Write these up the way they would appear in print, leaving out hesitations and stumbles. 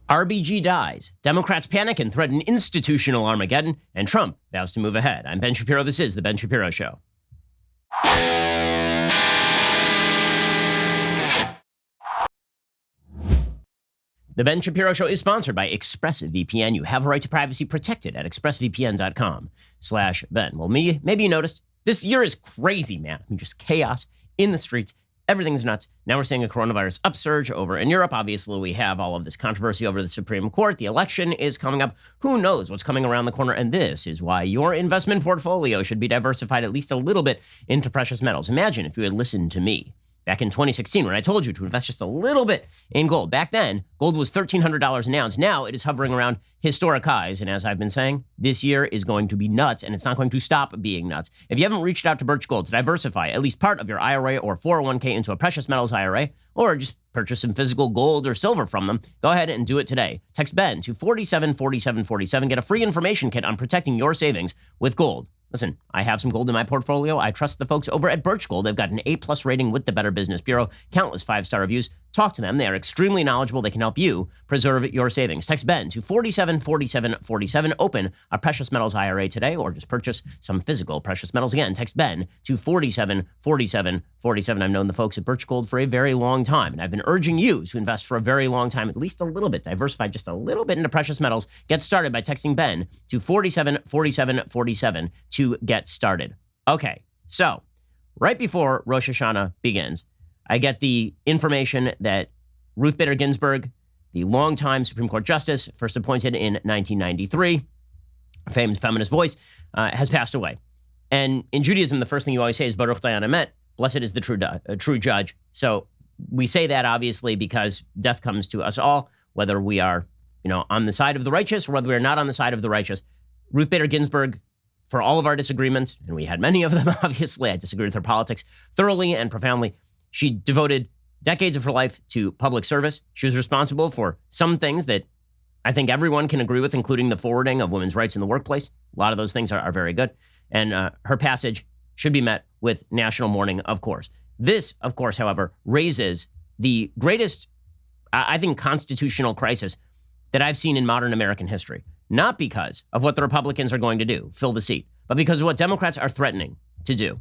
RBG dies, Democrats panic and threaten institutional Armageddon, and Trump vows to move ahead. I'm Ben Shapiro. This is The Ben Shapiro Show. The Ben Shapiro Show is sponsored by ExpressVPN. You have a right to privacy protected at expressvpn.com/Ben. Well, maybe you noticed this year is crazy, man. I mean, just chaos in the streets. Everything's nuts. Now we're seeing a coronavirus upsurge over in Europe. Obviously, we have all of this controversy over the Supreme Court. The election is coming up. Who knows what's coming around the corner? And this is why your investment portfolio should be diversified at least a little bit into precious metals. Imagine if you had listened to me back in 2016 when I told you to invest just a little bit in gold. Back then, gold was $1,300 an ounce. Now it is hovering around historic highs. And as I've been saying, this year is going to be nuts, and it's not going to stop being nuts. If you haven't reached out to Birch Gold to diversify at least part of your IRA or 401k into a precious metals IRA, or just purchase some physical gold or silver from them, go ahead and do it today. Text Ben to 474747. Get a free information kit on protecting your savings with gold. Listen, I have some gold in my portfolio. I trust the folks over at Birch Gold. They've got an A+ rating with the Better Business Bureau, countless 5-star reviews. Talk to them. They are extremely knowledgeable. They can help you preserve your savings. Text Ben to 474747. Open a precious metals IRA today, or just purchase some physical precious metals. Again, text Ben to 474747. I've known the folks at Birch Gold for a very long time, and I've been urging you to invest for a very long time, at least a little bit, diversify just a little bit into precious metals. Get started by texting Ben to 474747 to get started. Okay, so right before Rosh Hashanah begins, I get the information that Ruth Bader Ginsburg, the longtime Supreme Court justice, first appointed in 1993, a famous feminist voice, has passed away. And in Judaism, the first thing you always say is Baruch Dayan Emet, blessed is the true judge. So we say that obviously because death comes to us all, whether we are, on the side of the righteous or whether we are not on the side of the righteous. Ruth Bader Ginsburg, for all of our disagreements, and we had many of them, obviously, I disagree with her politics thoroughly and profoundly. She devoted decades of her life to public service. She was responsible for some things that I think everyone can agree with, including the forwarding of women's rights in the workplace. A lot of those things are very good. And her passage should be met with national mourning, of course. This, of course, however, raises the greatest, I think, constitutional crisis that I've seen in modern American history. Not because of what the Republicans are going to do, fill the seat, but because of what Democrats are threatening to do.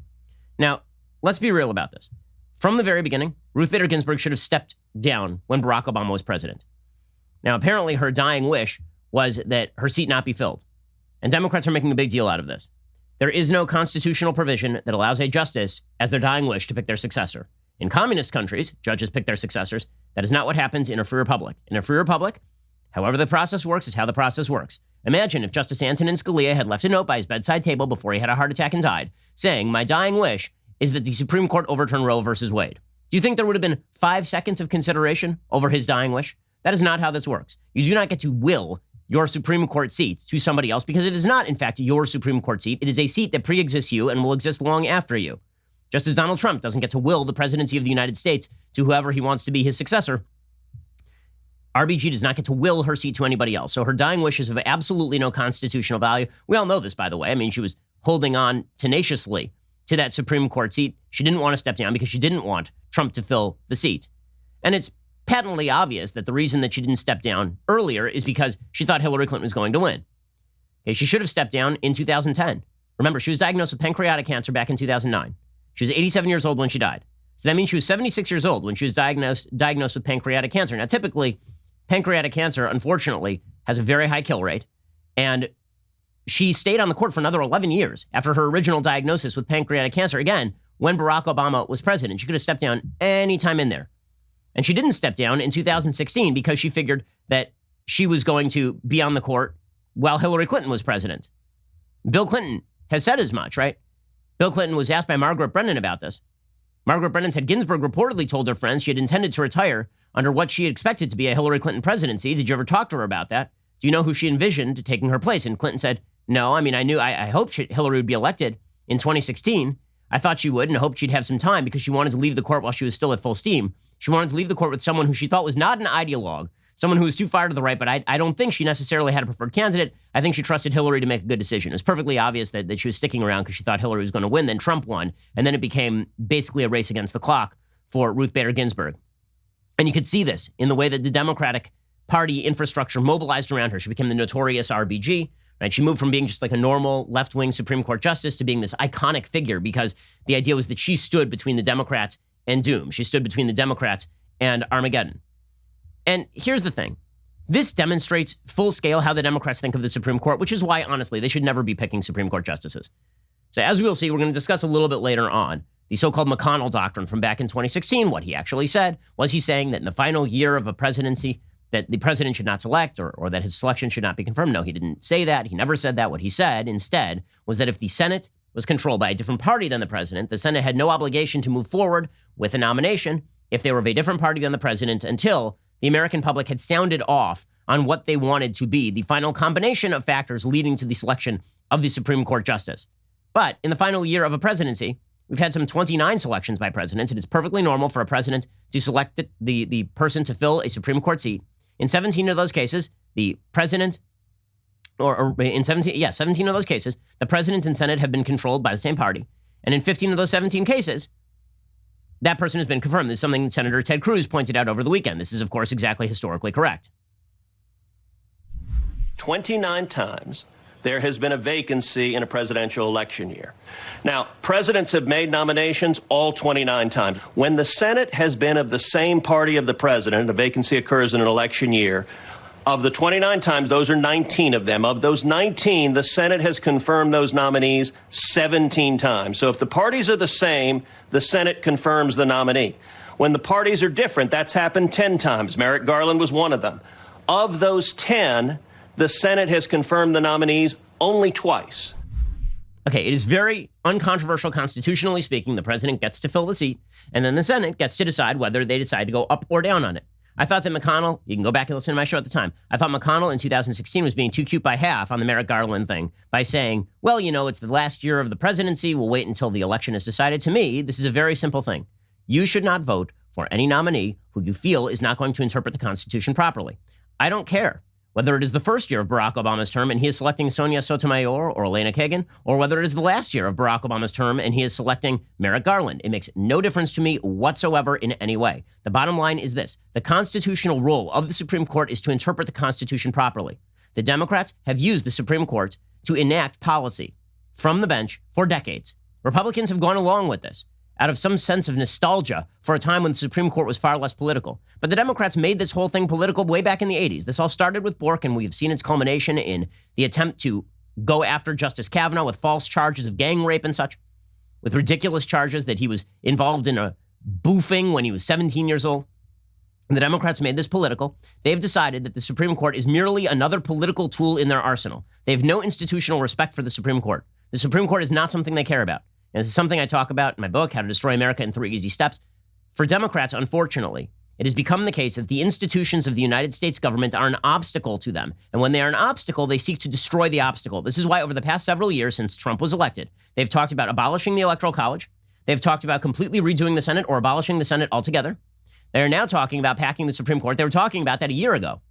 Now, let's be real about this. From the very beginning, Ruth Bader Ginsburg should have stepped down when Barack Obama was president. Now, apparently her dying wish was that her seat not be filled. And Democrats are making a big deal out of this. There is no constitutional provision that allows a justice as their dying wish to pick their successor. In communist countries, judges pick their successors. That is not what happens in a free republic. In a free republic, however the process works is how the process works. Imagine if Justice Antonin Scalia had left a note by his bedside table before he had a heart attack and died, saying, "My dying wish is that the Supreme Court overturn Roe versus Wade." Do you think there would have been 5 seconds of consideration over his dying wish? That is not how this works. You do not get to will your Supreme Court seat to somebody else because it is not, in fact, your Supreme Court seat. It is a seat that pre-exists you and will exist long after you. Just as Donald Trump doesn't get to will the presidency of the United States to whoever he wants to be his successor, RBG does not get to will her seat to anybody else. So her dying wish is of absolutely no constitutional value. We all know this, by the way. I mean, she was holding on tenaciously to that Supreme Court seat. She didn't want to step down because she didn't want Trump to fill the seat. And it's patently obvious that the reason that she didn't step down earlier is because she thought Hillary Clinton was going to win. Okay, she should have stepped down in 2010. Remember, she was diagnosed with pancreatic cancer back in 2009. She was 87 years old when she died. So that means she was 76 years old when she was diagnosed with pancreatic cancer. Now, typically, pancreatic cancer, unfortunately, has a very high kill rate. And she stayed on the court for another 11 years after her original diagnosis with pancreatic cancer. Again, when Barack Obama was president, she could have stepped down any time in there. And she didn't step down in 2016 because she figured that she was going to be on the court while Hillary Clinton was president. Bill Clinton has said as much, right? Bill Clinton was asked by Margaret Brennan about this. Margaret Brennan said Ginsburg reportedly told her friends she had intended to retire under what she expected to be a Hillary Clinton presidency. Did you ever talk to her about that? Do you know who she envisioned taking her place? And Clinton said, no, I mean, I hoped Hillary would be elected in 2016. I thought she would and hoped she'd have some time because she wanted to leave the court while she was still at full steam. She wanted to leave the court with someone who she thought was not an ideologue, someone who was too far to the right, but I don't think she necessarily had a preferred candidate. I think she trusted Hillary to make a good decision. It was perfectly obvious that she was sticking around because she thought Hillary was going to win. Then Trump won, and then it became basically a race against the clock for Ruth Bader Ginsburg. And you could see this in the way that the Democratic party infrastructure mobilized around her. She became the notorious RBG. Right? She moved from being just like a normal left-wing Supreme Court justice to being this iconic figure because the idea was that she stood between the Democrats and doom. She stood between the Democrats and Armageddon. And here's the thing. This demonstrates full scale how the Democrats think of the Supreme Court, which is why, honestly, they should never be picking Supreme Court justices. So as we'll see, we're going to discuss a little bit later on the so-called McConnell doctrine from back in 2016. What he actually said was he saying that in the final year of a presidency, that the president should not select or that his selection should not be confirmed. No, he didn't say that. He never said that. What he said instead was that if the Senate was controlled by a different party than the president, the Senate had no obligation to move forward with a nomination if they were of a different party than the president until the American public had sounded off on what they wanted to be the final combination of factors leading to the selection of the Supreme Court justice. But in the final year of a presidency, we've had some 29 selections by presidents. It is perfectly normal for a president to select the person to fill a Supreme Court seat. In 17 of those cases, the president, or in 17 of those cases, the president and Senate have been controlled by the same party. And in 15 of those 17 cases, that person has been confirmed. This is something Senator Ted Cruz pointed out over the weekend. This is, of course, exactly historically correct. 29 times there has been a vacancy in a presidential election year. Now, presidents have made nominations all 29 times. When the Senate has been of the same party of the president, a vacancy occurs in an election year. Of the 29 times, those are 19 of them. Of those 19, the Senate has confirmed those nominees 17 times. So if the parties are the same, the Senate confirms the nominee. When the parties are different, that's happened 10 times. Merrick Garland was one of them. Of those 10, the Senate has confirmed the nominees only twice. Okay, it is very uncontroversial constitutionally speaking. The president gets to fill the seat, and then the Senate gets to decide whether they decide to go up or down on it. I thought that McConnell, you can go back and listen to my show at the time, I thought McConnell in 2016 was being too cute by half on the Merrick Garland thing by saying, well, you know, it's the last year of the presidency. We'll wait until the election is decided. To me, this is a very simple thing. You should not vote for any nominee who you feel is not going to interpret the Constitution properly. I don't care whether it is the first year of Barack Obama's term and he is selecting Sonia Sotomayor or Elena Kagan, or whether it is the last year of Barack Obama's term and he is selecting Merrick Garland. It makes no difference to me whatsoever in any way. The bottom line is this. The constitutional role of the Supreme Court is to interpret the Constitution properly. The Democrats have used the Supreme Court to enact policy from the bench for decades. Republicans have gone along with this out of some sense of nostalgia for a time when the Supreme Court was far less political. But the Democrats made this whole thing political way back in the 80s. This all started with Bork, and we've seen its culmination in the attempt to go after Justice Kavanaugh with false charges of gang rape and such, with ridiculous charges that he was involved in a boofing when he was 17 years old. And the Democrats made this political. They've decided that the Supreme Court is merely another political tool in their arsenal. They have no institutional respect for the Supreme Court. The Supreme Court is not something they care about. And this is something I talk about in my book, How to Destroy America in 3 Easy Steps. For Democrats, unfortunately, it has become the case that the institutions of the United States government are an obstacle to them. And when they are an obstacle, they seek to destroy the obstacle. This is why over the past several years since Trump was elected, they've talked about abolishing the Electoral College. They've talked about completely redoing the Senate or abolishing the Senate altogether. They're now talking about packing the Supreme Court. They were talking about that a year ago.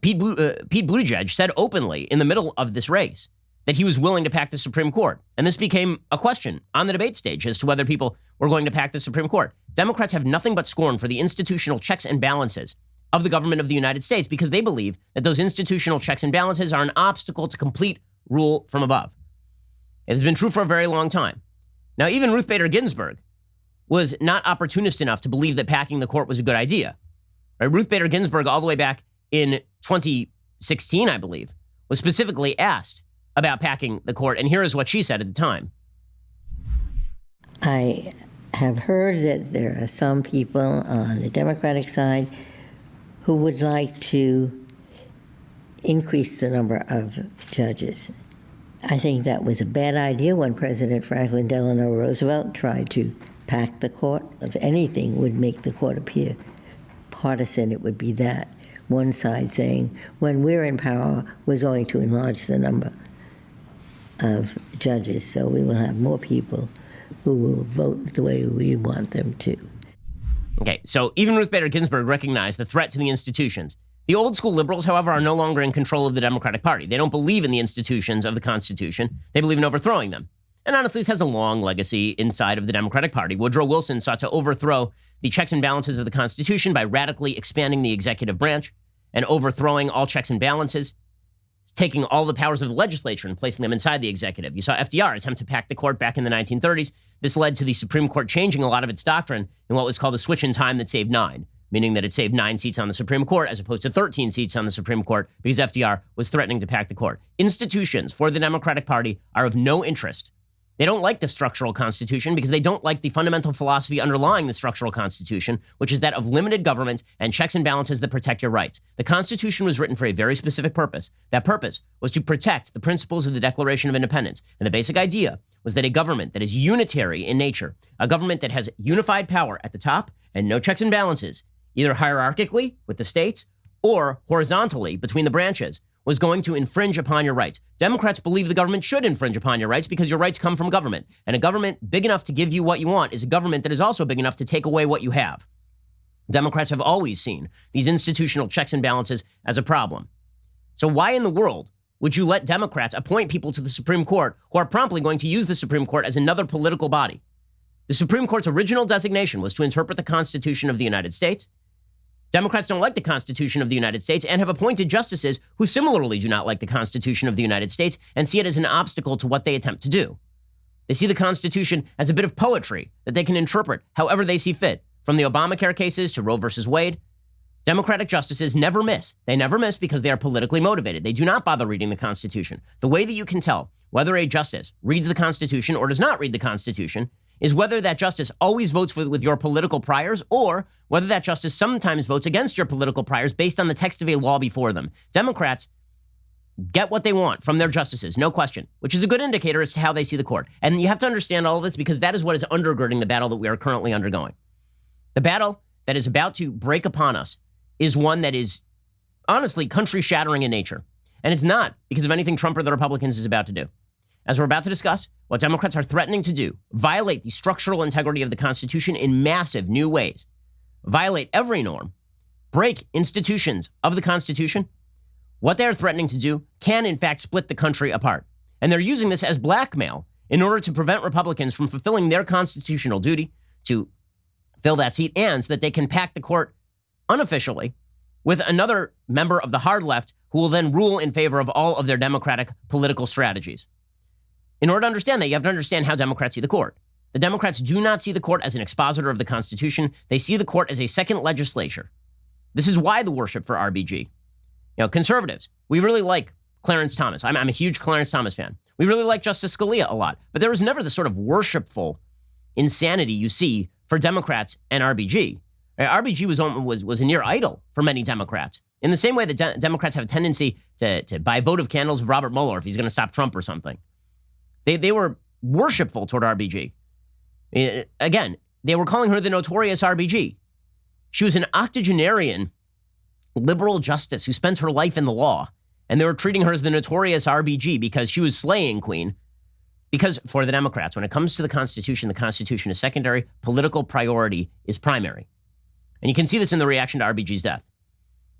Pete Buttigieg said openly in the middle of this race that he was willing to pack the Supreme Court. And this became a question on the debate stage as to whether people were going to pack the Supreme Court. Democrats have nothing but scorn for the institutional checks and balances of the government of the United States because they believe that those institutional checks and balances are an obstacle to complete rule from above. It has been true for a very long time. Now, even Ruth Bader Ginsburg was not opportunist enough to believe that packing the court was a good idea. Right? Ruth Bader Ginsburg, all the way back in 2016, I believe, was specifically asked about packing the court, and here is what she said at the time. I have heard that there are some people on the Democratic side who would like to increase the number of judges. I think that was a bad idea when President Franklin Delano Roosevelt tried to pack the court. If anything would make the court appear partisan, it would be that. One side saying, when we're in power, we're going to enlarge the number of judges, so we will have more people who will vote the way we want them to. Okay, so even Ruth Bader Ginsburg recognized the threat to the institutions. The old school liberals, however, are no longer in control of the Democratic Party. They don't believe in the institutions of the Constitution. They believe in overthrowing them. And honestly, this has a long legacy inside of the Democratic Party. Woodrow Wilson sought to overthrow the checks and balances of the Constitution by radically expanding the executive branch. and overthrowing all checks and balances, taking all the powers of the legislature and placing them inside the executive. You saw FDR attempt to pack the court back in the 1930s. This led to the Supreme Court changing a lot of its doctrine in what was called the switch in time that saved 9, meaning that it saved 9 seats on the Supreme Court as opposed to 13 seats on the Supreme Court because FDR was threatening to pack the court. Institutions for the Democratic Party are of no interest. They don't like the structural constitution because they don't like the fundamental philosophy underlying the structural constitution, which is that of limited government and checks and balances that protect your rights. The Constitution was written for a very specific purpose. That purpose was to protect the principles of the Declaration of Independence. And the basic idea was that a government that is unitary in nature, a government that has unified power at the top and no checks and balances, either hierarchically with the states or horizontally between the branches, was going to infringe upon your rights. Democrats believe the government should infringe upon your rights because your rights come from government. And a government big enough to give you what you want is a government that is also big enough to take away what you have. Democrats have always seen these institutional checks and balances as a problem. So why in the world would you let Democrats appoint people to the Supreme Court who are promptly going to use the Supreme Court as another political body? The Supreme Court's original designation was to interpret the Constitution of the United States. Democrats don't like the Constitution of the United States and have appointed justices who similarly do not like the Constitution of the United States and see it as an obstacle to what they attempt to do. They see the Constitution as a bit of poetry that they can interpret however they see fit, from the Obamacare cases to Roe versus Wade. Democratic justices never miss. They never miss because they are politically motivated. They do not bother reading the Constitution. The way that you can tell whether a justice reads the Constitution or does not read the Constitution is whether that justice always votes with your political priors or whether that justice sometimes votes against your political priors based on the text of a law before them. Democrats get what they want from their justices, no question, which is a good indicator as to how they see the court. And you have to understand all of this because that is what is undergirding the battle that we are currently undergoing. The battle that is about to break upon us is one that is honestly country-shattering in nature. And it's not because of anything Trump or the Republicans is about to do. As we're about to discuss, what Democrats are threatening to do, violate the structural integrity of the Constitution in massive new ways, violate every norm, break institutions of the Constitution. What they are threatening to do can, in fact, split the country apart. And they're using this as blackmail in order to prevent Republicans from fulfilling their constitutional duty to fill that seat and so that they can pack the court unofficially with another member of the hard left who will then rule in favor of all of their Democratic political strategies. In order to understand that, you have to understand how Democrats see the court. The Democrats do not see the court as an expositor of the Constitution. They see the court as a second legislature. This is why the worship for RBG. Conservatives, we really like Clarence Thomas. I'm a huge Clarence Thomas fan. We really like Justice Scalia a lot. But there was never the sort of worshipful insanity you see for Democrats and RBG. RBG was a near idol for many Democrats. In the same way that Democrats have a tendency to buy votive candles of Robert Mueller if he's going to stop Trump or something. They were worshipful toward RBG. Again, they were calling her the notorious RBG. She was an octogenarian liberal justice who spent her life in the law, and they were treating her as the notorious RBG because she was slaying queen. Because for the Democrats, when it comes to the Constitution is secondary, political priority is primary. And you can see this in the reaction to RBG's death.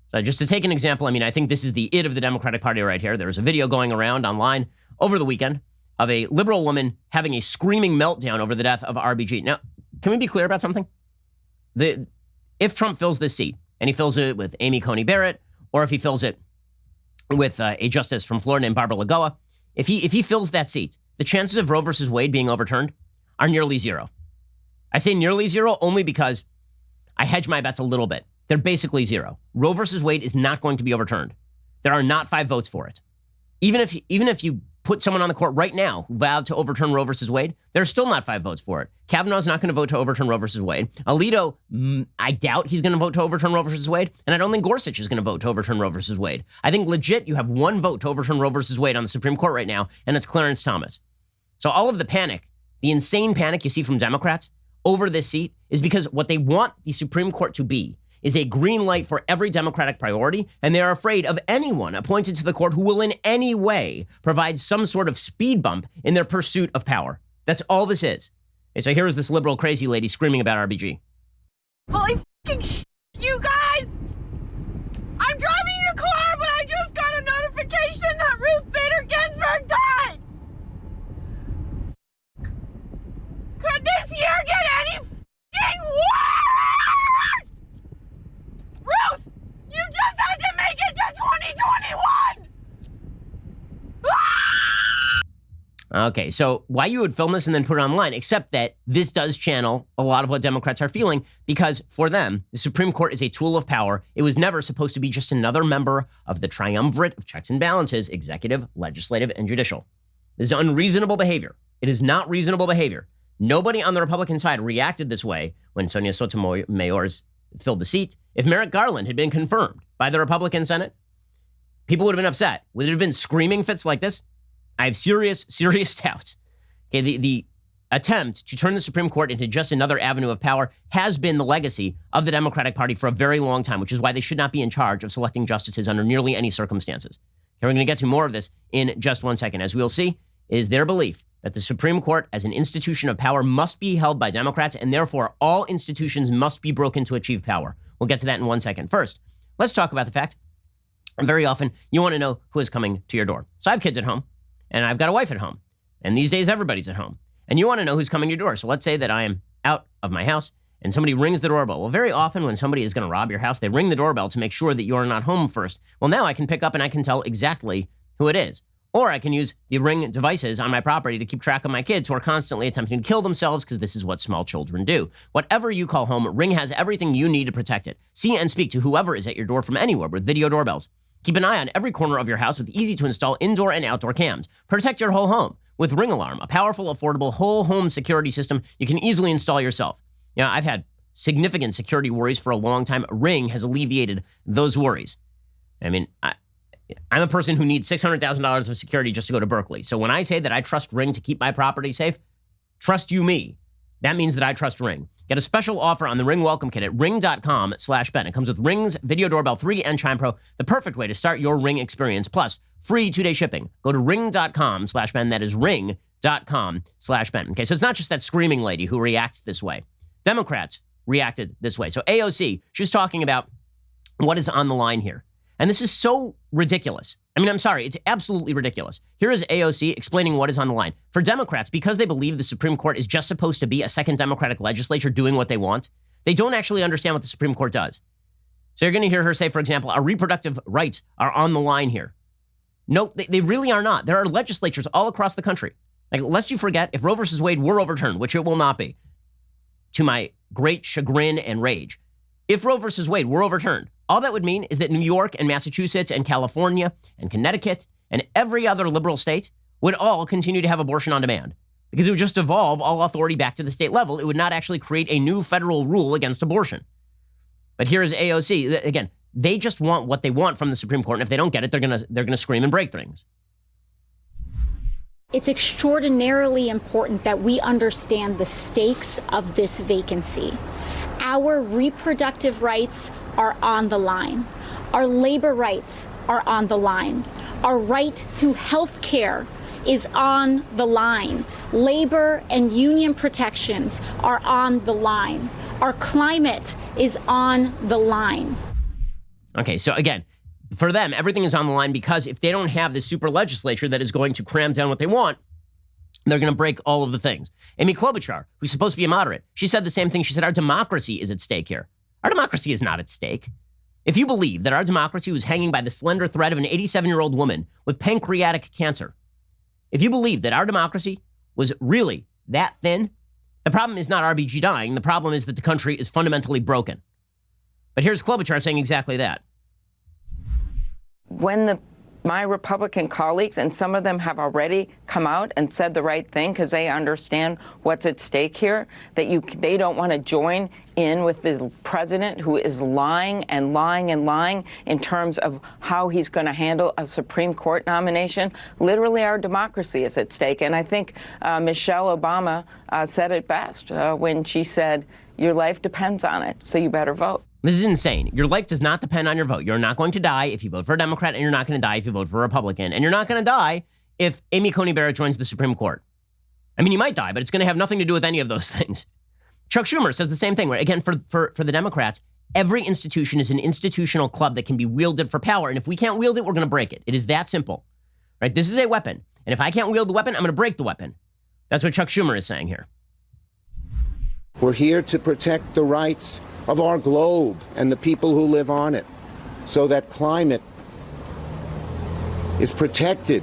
So just to take an example, I think this is the it of the Democratic Party right here. There was a video going around online over the weekend of a liberal woman having a screaming meltdown over the death of RBG. Now, can we be clear about something? If Trump fills this seat, and he fills it with Amy Coney Barrett, or if he fills it with a justice from Florida named Barbara Lagoa, if he fills that seat, the chances of Roe versus Wade being overturned are nearly zero. I say nearly zero only because I hedge my bets a little bit. They're basically zero. Roe versus Wade is not going to be overturned. There are not 5 votes for it. Even if you put someone on the court right now who vowed to overturn Roe versus Wade, there's still not 5 votes for it. Kavanaugh's not going to vote to overturn Roe versus Wade. Alito, I doubt he's going to vote to overturn Roe versus Wade. And I don't think Gorsuch is going to vote to overturn Roe versus Wade. I think legit you have 1 vote to overturn Roe versus Wade on the Supreme Court right now, and it's Clarence Thomas. So all of the panic, the insane panic you see from Democrats over this seat is because what they want the Supreme Court to be is a green light for every Democratic priority, and they are afraid of anyone appointed to the court who will in any way provide some sort of speed bump in their pursuit of power. That's all this is. Okay, so here is this liberal crazy lady screaming about RBG. Holy fucking shit, you guys! I'm driving your car, but I just got a notification that Ruth Bader Ginsburg died! Could this year get any fucking worse? Ruth, you just had to make Okay, so why you would film this and then put it online, except that this does channel a lot of what Democrats are feeling, because for them, the Supreme Court is a tool of power. It was never supposed to be just another member of the triumvirate of checks and balances, executive, legislative, and judicial. This is unreasonable behavior. It is not reasonable behavior. Nobody on the Republican side reacted this way when Sonia Sotomayor filled the seat. If Merrick Garland had been confirmed by the Republican Senate, people would have been upset. Would it have been screaming fits like this? I have serious doubts. Okay, the attempt to turn the Supreme Court into just another avenue of power has been the legacy of the Democratic Party for a very long time, which is why they should not be in charge of selecting justices under nearly any circumstances. Okay, we're going to get to more of this in just one second. As we'll see, it is their belief that the Supreme Court as an institution of power must be held by Democrats, and therefore all institutions must be broken to achieve power. We'll get to that in 1 second. First, let's talk about the fact very often you want to know who is coming to your door. So I have kids at home. And I've got a wife at home. And these days, everybody's at home. And you want to know who's coming to your door. So let's say that I am out of my house and somebody rings the doorbell. Well, very often when somebody is going to rob your house, they ring the doorbell to make sure that you're not home first. Well, now I can pick up and I can tell exactly who it is. Or I can use the Ring devices on my property to keep track of my kids who are constantly attempting to kill themselves, because this is what small children do. Whatever you call home, Ring has everything you need to protect it. See and speak to whoever is at your door from anywhere with video doorbells. Keep an eye on every corner of your house with easy-to-install indoor and outdoor cams. Protect your whole home with Ring Alarm, a powerful, affordable, whole home security system you can easily install yourself. Now, I've had significant security worries for a long time. Ring has alleviated those worries. I mean, I'm a person who needs $600,000 of security just to go to Berkeley. So when I say that I trust Ring to keep my property safe, trust you me. That means that I trust Ring. Get a special offer on the Ring Welcome Kit at ring.com/Ben. It comes with Ring's Video Doorbell 3 and Chime Pro, the perfect way to start your Ring experience. Plus, free 2-day shipping. Go to ring.com/Ben. That is ring.com/Ben. Okay, so it's not just that screaming lady who reacts this way. Democrats reacted this way. So AOC, she's talking about what is on the line here. And this is so ridiculous. I mean, I'm sorry, it's absolutely ridiculous. Here is AOC explaining what is on the line. For Democrats, because they believe the Supreme Court is just supposed to be a second Democratic legislature doing what they want, they don't actually understand what the Supreme Court does. So you're going to hear her say, for example, our reproductive rights are on the line here. No, they really are not. There are legislatures all across the country. Like, lest you forget, if Roe versus Wade were overturned, which it will not be, to my great chagrin and rage, if Roe versus Wade were overturned, all that would mean is that New York and Massachusetts and California and Connecticut and every other liberal state would all continue to have abortion on demand, because it would just devolve all authority back to the state level. It would not actually create a new federal rule against abortion. But here is AOC. Again, they just want what they want from the Supreme Court, and if they don't get it, they're gonna scream and break things. It's extraordinarily important that we understand the stakes of this vacancy. Our reproductive rights are on the line. Our labor rights are on the line. Our right to health care is on the line. Labor and union protections are on the line. Our climate is on the line. Okay, so again, for them, everything is on the line, because if they don't have this super legislature that is going to cram down what they want, they're going to break all of the things. Amy Klobuchar, who's supposed to be a moderate, she said the same thing. She said our democracy is at stake here. Our democracy is not at stake. If you believe that our democracy was hanging by the slender thread of an 87-year-old woman with pancreatic cancer, if you believe that our democracy was really that thin, the problem is not RBG dying. The problem is that the country is fundamentally broken. But here's Klobuchar saying exactly that. When my Republican colleagues, and some of them have already come out and said the right thing because they understand what's at stake here, that they don't want to join in with the president who is lying and lying and lying in terms of how he's going to handle a Supreme Court nomination. Literally, our democracy is at stake. And I think Michelle Obama said it best when she said, your life depends on it, so you better vote. This is insane. Your life does not depend on your vote. You're not going to die if you vote for a Democrat, and you're not going to die if you vote for a Republican. And you're not going to die if Amy Coney Barrett joins the Supreme Court. I mean, you might die, but it's going to have nothing to do with any of those things. Chuck Schumer says the same thing, where, again, for the Democrats, every institution is an institutional club that can be wielded for power. And if we can't wield it, we're going to break it. It is that simple. Right? This is a weapon. And if I can't wield the weapon, I'm going to break the weapon. That's what Chuck Schumer is saying here. We're here to protect the rights of our globe and the people who live on it, so that climate is protected.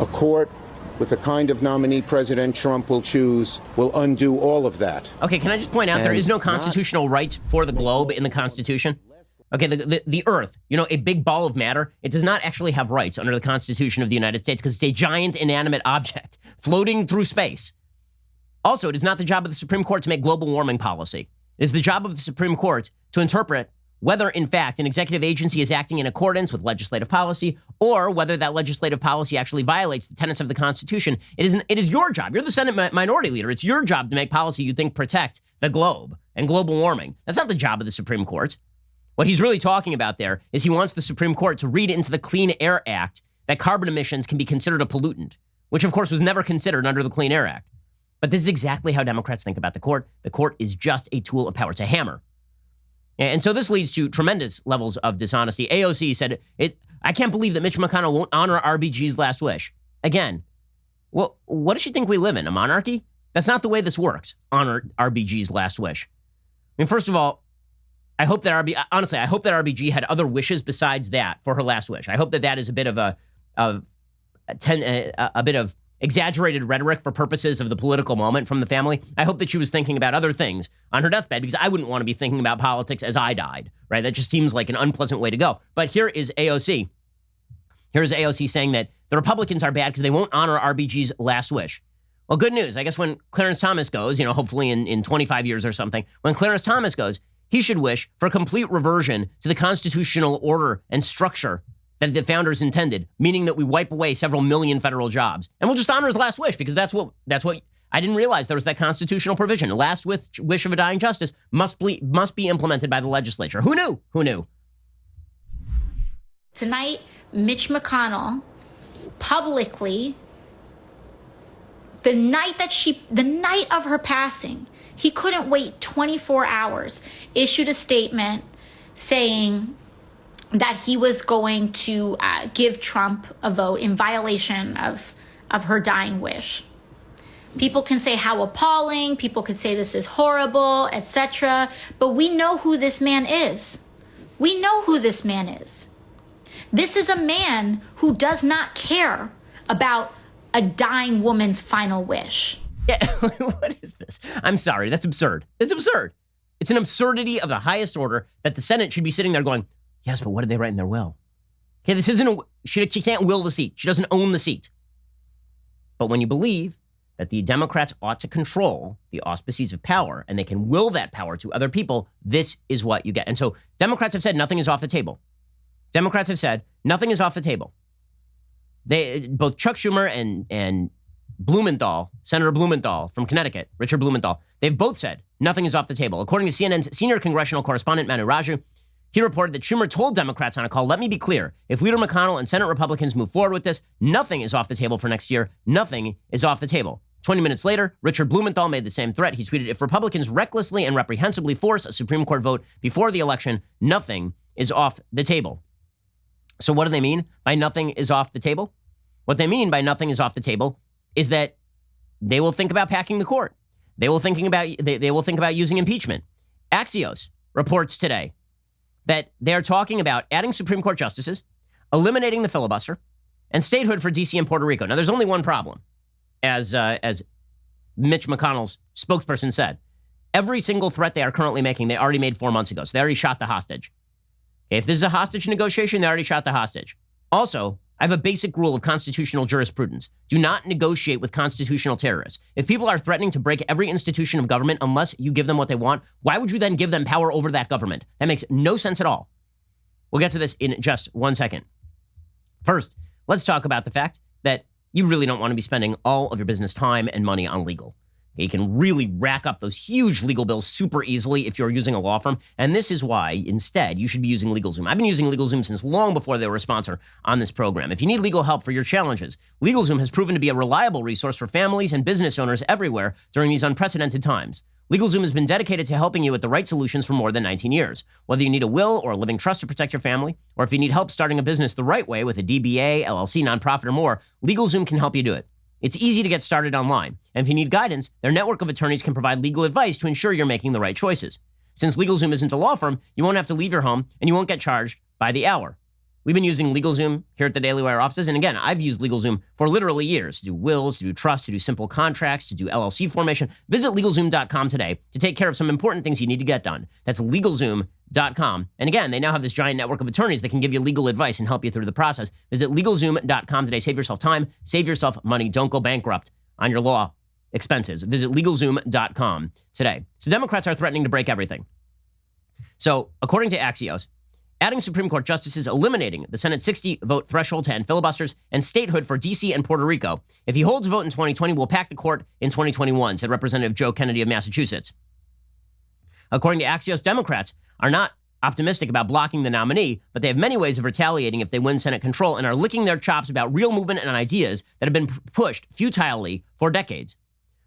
A court with the kind of nominee President Trump will choose, will undo all of that. Okay, can I just point out there And is no constitutional right for the globe in the Constitution? Okay, the Earth, you know, a big ball of matter, it does not actually have rights under the Constitution of the United States because it's a giant inanimate object floating through space. Also, it is not the job of the Supreme Court to make global warming policy. It is the job of the Supreme Court to interpret whether, in fact, an executive agency is acting in accordance with legislative policy or whether that legislative policy actually violates the tenets of the Constitution. It is your job. You're the Senate minority leader. It's your job to make policy you think protect the globe and global warming. That's not the job of the Supreme Court. What he's really talking about there is he wants the Supreme Court to read into the Clean Air Act that carbon emissions can be considered a pollutant, which of course was never considered under the Clean Air Act. But this is exactly how Democrats think about the court. The court is just a tool of power. It's a hammer. And so this leads to tremendous levels of dishonesty. AOC said, I can't believe that Mitch McConnell won't honor RBG's last wish. Again, what does she think we live in, a monarchy? That's not the way this works, honor RBG's last wish. I mean, first of all, I hope that RBG had other wishes besides that for her last wish. I hope that is a bit of a bit of exaggerated rhetoric for purposes of the political moment from the family. I hope that she was thinking about other things on her deathbed because I wouldn't want to be thinking about politics as I died, right? That just seems like an unpleasant way to go. But here is AOC. Here's AOC saying that the Republicans are bad because they won't honor RBG's last wish. Well, good news. I guess when Clarence Thomas goes, hopefully in 25 years or something, when Clarence Thomas goes, he should wish for a complete reversion to the constitutional order and structure that the founders intended, meaning that we wipe away several million federal jobs. And we'll just honor his last wish because that's what I didn't realize there was that constitutional provision. The last wish of a dying justice must be implemented by the legislature. Who knew? Who knew? Tonight, Mitch McConnell publicly, the night of her passing, he couldn't wait 24 hours, issued a statement saying that he was going to give Trump a vote in violation of her dying wish. People can say how appalling, people could say this is horrible, etc. But we know who this man is. We know who this man is. This is a man who does not care about a dying woman's final wish. Yeah, what is this? I'm sorry, that's absurd. It's absurd. It's an absurdity of the highest order that the Senate should be sitting there going, yes, but what did they write in their will? Okay, this isn't she can't will the seat. She doesn't own the seat. But when you believe that the Democrats ought to control the auspices of power and they can will that power to other people, this is what you get. And so Democrats have said nothing is off the table. Democrats have said nothing is off the table. Both Chuck Schumer and Blumenthal, Senator Blumenthal from Connecticut, Richard Blumenthal, they've both said nothing is off the table. According to CNN's senior congressional correspondent, Manu Raju, he reported that Schumer told Democrats on a call, let me be clear, if Leader McConnell and Senate Republicans move forward with this, nothing is off the table for next year. Nothing is off the table. 20 minutes later, Richard Blumenthal made the same threat. He tweeted, if Republicans recklessly and reprehensibly force a Supreme Court vote before the election, nothing is off the table. So what do they mean by nothing is off the table? What they mean by nothing is off the table is that they will think about packing the court. They will think about using impeachment. Axios reports today that they're talking about adding Supreme Court justices, eliminating the filibuster, and statehood for D.C. and Puerto Rico. Now, there's only one problem, as Mitch McConnell's spokesperson said. Every single threat they are currently making, they already made 4 months ago. So they already shot the hostage. If this is a hostage negotiation, they already shot the hostage. Also, I have a basic rule of constitutional jurisprudence. Do not negotiate with constitutional terrorists. If people are threatening to break every institution of government unless you give them what they want, why would you then give them power over that government? That makes no sense at all. We'll get to this in just 1 second. First, let's talk about the fact that you really don't want to be spending all of your business time and money on legal. You can really rack up those huge legal bills super easily if you're using a law firm. And this is why, instead, you should be using LegalZoom. I've been using LegalZoom since long before they were a sponsor on this program. If you need legal help for your challenges, LegalZoom has proven to be a reliable resource for families and business owners everywhere during these unprecedented times. LegalZoom has been dedicated to helping you with the right solutions for more than 19 years. Whether you need a will or a living trust to protect your family, or if you need help starting a business the right way with a DBA, LLC, nonprofit, or more, LegalZoom can help you do it. It's easy to get started online, and if you need guidance, their network of attorneys can provide legal advice to ensure you're making the right choices. Since LegalZoom isn't a law firm, you won't have to leave your home, and you won't get charged by the hour. We've been using LegalZoom here at the Daily Wire offices. And again, I've used LegalZoom for literally years to do wills, to do trusts, to do simple contracts, to do LLC formation. Visit LegalZoom.com today to take care of some important things you need to get done. That's LegalZoom.com. And again, they now have this giant network of attorneys that can give you legal advice and help you through the process. Visit LegalZoom.com today. Save yourself time, save yourself money. Don't go bankrupt on your law expenses. Visit LegalZoom.com today. So Democrats are threatening to break everything. So according to Axios, adding Supreme Court justices, eliminating the Senate 60-vote threshold to end filibusters, and statehood for D.C. and Puerto Rico. If he holds a vote in 2020, we'll pack the court in 2021, said Representative Joe Kennedy of Massachusetts. According to Axios, Democrats are not optimistic about blocking the nominee, but they have many ways of retaliating if they win Senate control and are licking their chops about real movement and ideas that have been pushed futilely for decades.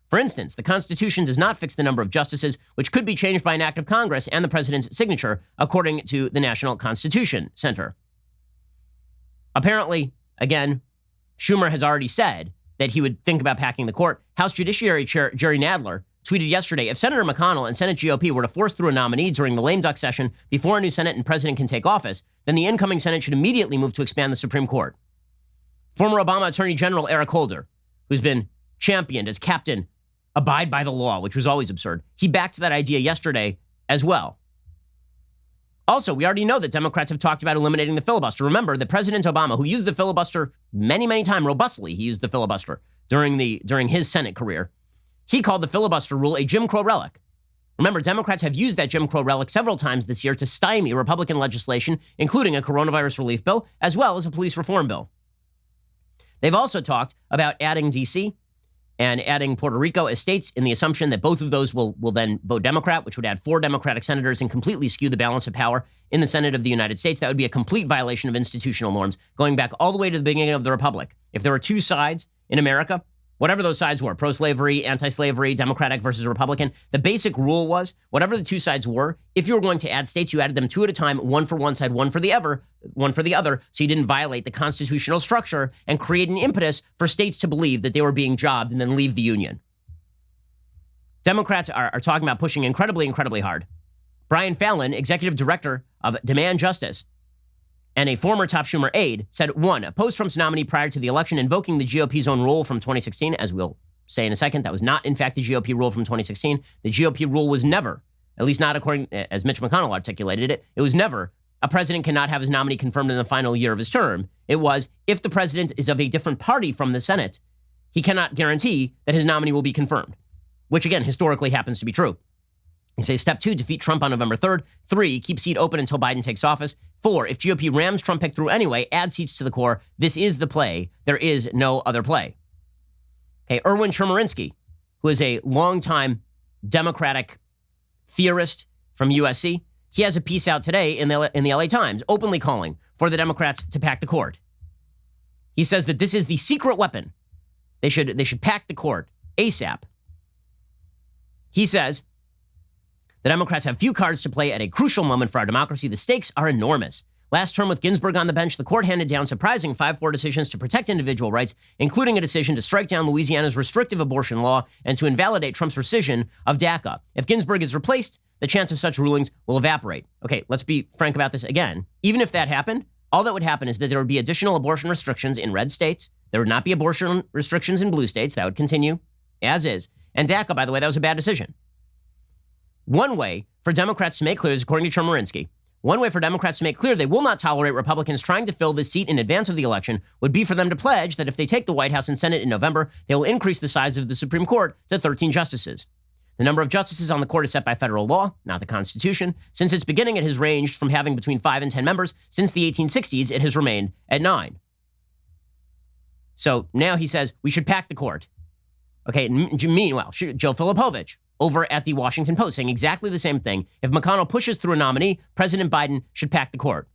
For instance, the Constitution does not fix the number of justices, which could be changed by an act of Congress and the president's signature, according to the National Constitution Center. Apparently, again, Schumer has already said that he would think about packing the court. House Judiciary Chair Jerry Nadler tweeted yesterday, if Senator McConnell and Senate GOP were to force through a nominee during the lame duck session before a new Senate and president can take office, then the incoming Senate should immediately move to expand the Supreme Court. Former Obama Attorney General Eric Holder, who's been championed as Captain Abide by the Law, which was always absurd, he backed that idea yesterday as well. Also, we already know that Democrats have talked about eliminating the filibuster. Remember that President Obama, who used the filibuster many, many times robustly, he used the filibuster during his Senate career, he called the filibuster rule a Jim Crow relic. Remember, Democrats have used that Jim Crow relic several times this year to stymie Republican legislation, including a coronavirus relief bill, as well as a police reform bill. They've also talked about adding D.C. and adding Puerto Rico as states in the assumption that both of those will then vote Democrat, which would add 4 Democratic senators and completely skew the balance of power in the Senate of the United States. That would be a complete violation of institutional norms, going back all the way to the beginning of the Republic. If there were 2 sides in America, whatever those sides were, pro-slavery, anti-slavery, Democratic versus Republican, the basic rule was, whatever the 2 sides were, if you were going to add states, you added them 2 at a time, one for one side, one for the other, so you didn't violate the constitutional structure and create an impetus for states to believe that they were being jobbed and then leave the union. Democrats are talking about pushing incredibly, incredibly hard. Brian Fallon, executive director of Demand Justice, and a former top Schumer aide, said, 1, oppose Trump's nominee prior to the election, invoking the GOP's own rule from 2016. As we'll say in a second, that was not, in fact, the GOP rule from 2016. The GOP rule was never, at least not according, as Mitch McConnell articulated it, it was never, a president cannot have his nominee confirmed in the final year of his term. It was, if the president is of a different party from the Senate, he cannot guarantee that his nominee will be confirmed, which, again, historically happens to be true. He says, step 2, defeat Trump on November 3rd. 3, keep seat open until Biden takes office. 4, if GOP rams Trump pick through anyway, add seats to the core. This is the play. There is no other play. Okay, Erwin Chemerinsky, who is a longtime Democratic theorist from USC, he has a piece out today in the LA Times, openly calling for the Democrats to pack the court. He says that this is the secret weapon. They should pack the court ASAP. He says, the Democrats have few cards to play at a crucial moment for our democracy. The stakes are enormous. Last term with Ginsburg on the bench, the court handed down surprising 5-4 decisions to protect individual rights, including a decision to strike down Louisiana's restrictive abortion law and to invalidate Trump's rescission of DACA. If Ginsburg is replaced, the chance of such rulings will evaporate. Okay, let's be frank about this again. Even if that happened, all that would happen is that there would be additional abortion restrictions in red states. There would not be abortion restrictions in blue states. That would continue as is. And DACA, by the way, that was a bad decision. One way for Democrats to make clear, is according to Chemerinsky, one way for Democrats to make clear they will not tolerate Republicans trying to fill this seat in advance of the election would be for them to pledge that if they take the White House and Senate in November, they will increase the size of the Supreme Court to 13 justices. The number of justices on the court is set by federal law, not the Constitution. Since its beginning, it has ranged from having between 5 and 10 members. Since the 1860s, it has remained at 9. So now he says we should pack the court. Okay, meanwhile, Joe Filipovich over at the Washington Post saying exactly the same thing. If McConnell pushes through a nominee, President Biden should pack the court.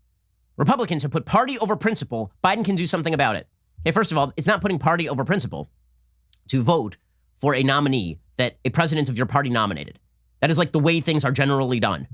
Republicans have put party over principle. Biden can do something about it. Okay, first of all, it's not putting party over principle to vote for a nominee that a president of your party nominated. That is like the way things are generally done.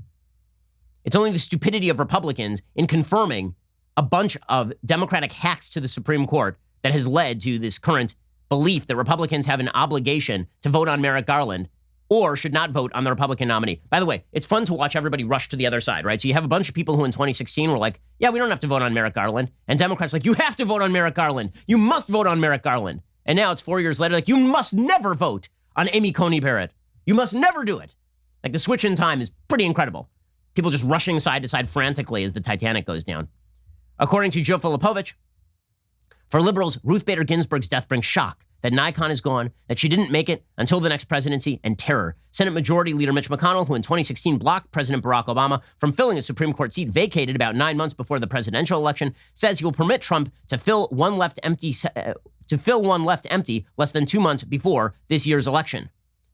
It's only the stupidity of Republicans in confirming a bunch of Democratic hacks to the Supreme Court that has led to this current belief that Republicans have an obligation to vote on Merrick Garland or should not vote on the Republican nominee. By the way, it's fun to watch everybody rush to the other side, right? So you have a bunch of people who in 2016 were like, yeah, we don't have to vote on Merrick Garland. And Democrats like, you have to vote on Merrick Garland. You must vote on Merrick Garland. And now it's 4 years later, like, you must never vote on Amy Coney Barrett. You must never do it. Like, the switch in time is pretty incredible. People just rushing side to side frantically as the Titanic goes down. According to Joe Filipovich, for liberals, Ruth Bader Ginsburg's death brings shock that Nikon is gone, that she didn't make it until the next presidency, and terror. Senate Majority Leader Mitch McConnell, who in 2016 blocked President Barack Obama from filling a Supreme Court seat vacated about 9 months before the presidential election, says he will permit Trump to fill one left empty less than 2 months before this year's election.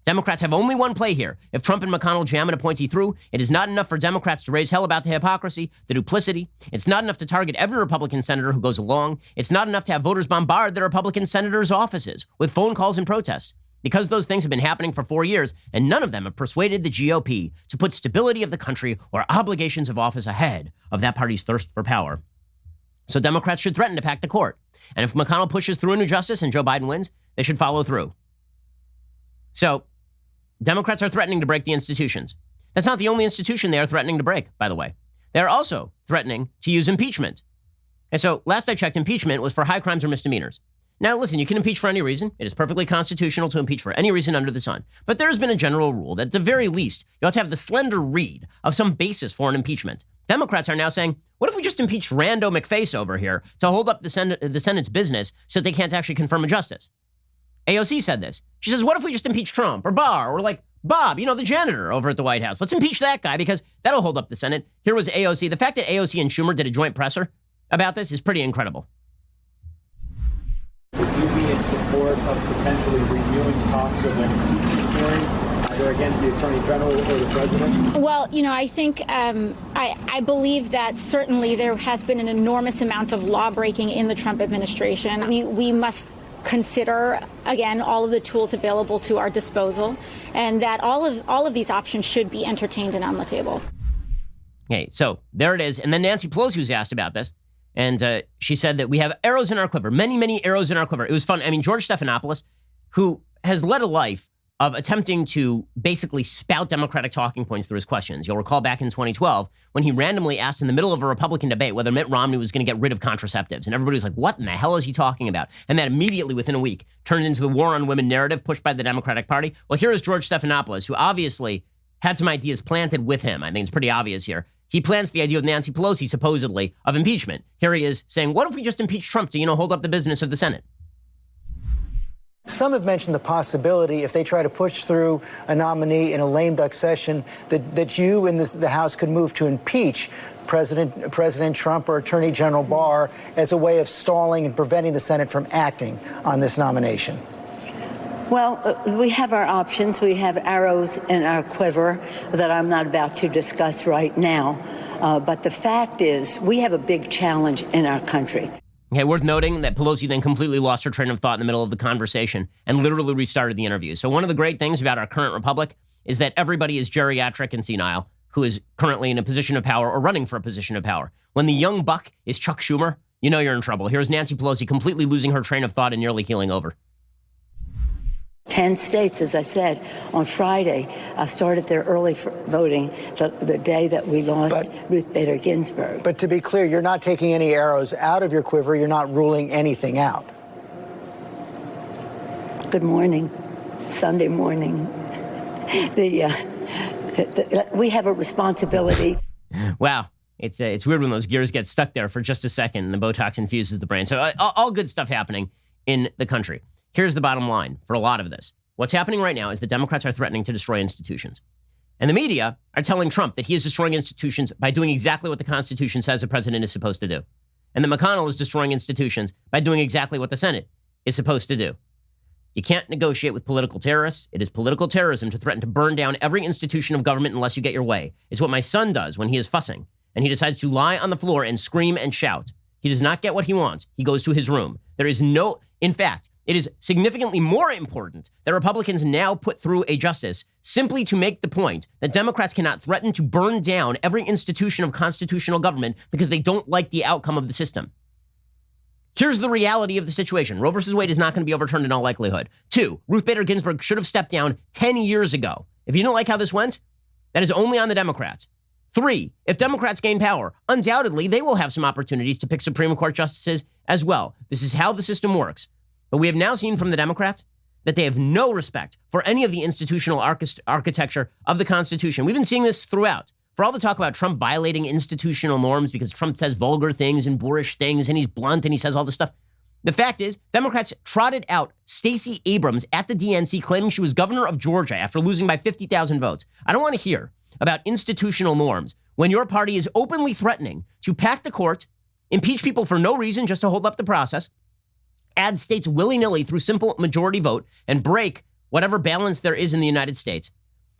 Democrats have only one play here. If Trump and McConnell jam an appointee through, it is not enough for Democrats to raise hell about the hypocrisy, the duplicity. It's not enough to target every Republican senator who goes along. It's not enough to have voters bombard the Republican senators' offices with phone calls and protests. Because those things have been happening for 4 years, and none of them have persuaded the GOP to put stability of the country or obligations of office ahead of that party's thirst for power. So Democrats should threaten to pack the court. And if McConnell pushes through a new justice and Joe Biden wins, they should follow through. So Democrats are threatening to break the institutions. That's not the only institution they are threatening to break, by the way. They are also threatening to use impeachment. And so last I checked, impeachment was for high crimes or misdemeanors. Now, listen, you can impeach for any reason. It is perfectly constitutional to impeach for any reason under the sun. But there has been a general rule that at the very least, you ought to have the slender reed of some basis for an impeachment. Democrats are now saying, what if we just impeached Rando McFace over here to hold up the Senate's business so they can't actually confirm a justice? AOC said this. She says, what if we just impeach Trump or Barr or like Bob, the janitor over at the White House? Let's impeach that guy because that'll hold up the Senate. Here was AOC. The fact that AOC and Schumer did a joint presser about this is pretty incredible. Would you be in support of potentially reviewing talks of an impeachment hearing, either against the Attorney General or the President? Well, I think I believe that certainly there has been an enormous amount of law breaking in the Trump administration. We must consider, again, all of the tools available to our disposal, and that all of these options should be entertained and on the table. Okay, so there it is. And then Nancy Pelosi was asked about this, and she said that we have arrows in our quiver, many, many arrows in our quiver. It was fun. I mean, George Stephanopoulos, who has led a life of attempting to basically spout Democratic talking points through his questions. You'll recall back in 2012 when he randomly asked in the middle of a Republican debate whether Mitt Romney was going to get rid of contraceptives. And everybody was like, what in the hell is he talking about? And that immediately within a week turned into the war on women narrative pushed by the Democratic Party. Well, here is George Stephanopoulos, who obviously had some ideas planted with him. I think it's pretty obvious here. He plants the idea of Nancy Pelosi, supposedly, of impeachment. Here he is saying, what if we just impeach Trump to, hold up the business of the Senate? Some have mentioned the possibility, if they try to push through a nominee in a lame duck session, that you and the House could move to impeach President Trump or Attorney General Barr as a way of stalling and preventing the Senate from acting on this nomination. Well, we have our options. We have arrows in our quiver that I'm not about to discuss right now. But the fact is, we have a big challenge in our country. Okay, worth noting that Pelosi then completely lost her train of thought in the middle of the conversation and literally restarted the interview. So one of the great things about our current republic is that everybody is geriatric and senile who is currently in a position of power or running for a position of power. When the young buck is Chuck Schumer, you know you're in trouble. Here's Nancy Pelosi completely losing her train of thought and nearly keeling over. 10 states, as I said, on Friday, started their early voting the day that we lost Ruth Bader Ginsburg. But to be clear, you're not taking any arrows out of your quiver. You're not ruling anything out. Good morning. Sunday morning. We have a responsibility. Wow. It's weird when those gears get stuck there for just a second and the Botox infuses the brain. So all good stuff happening in the country. Here's the bottom line for a lot of this. What's happening right now is the Democrats are threatening to destroy institutions. And the media are telling Trump that he is destroying institutions by doing exactly what the Constitution says a president is supposed to do. And that McConnell is destroying institutions by doing exactly what the Senate is supposed to do. You can't negotiate with political terrorists. It is political terrorism to threaten to burn down every institution of government unless you get your way. It's what my son does when he is fussing. And he decides to lie on the floor and scream and shout. He does not get what he wants. He goes to his room. In fact, it is significantly more important that Republicans now put through a justice simply to make the point that Democrats cannot threaten to burn down every institution of constitutional government because they don't like the outcome of the system. Here's the reality of the situation. Roe versus Wade is not going to be overturned in all likelihood. 2, Ruth Bader Ginsburg should have stepped down 10 years ago. If you don't like how this went, that is only on the Democrats. 3, if Democrats gain power, undoubtedly they will have some opportunities to pick Supreme Court justices as well. This is how the system works. But we have now seen from the Democrats that they have no respect for any of the institutional architecture of the Constitution. We've been seeing this throughout. For all the talk about Trump violating institutional norms because Trump says vulgar things and boorish things and he's blunt and he says all this stuff, the fact is, Democrats trotted out Stacey Abrams at the DNC claiming she was governor of Georgia after losing by 50,000 votes. I don't want to hear about institutional norms when your party is openly threatening to pack the court, impeach people for no reason just to hold up the process, add states willy-nilly through simple majority vote, and break whatever balance there is in the United States.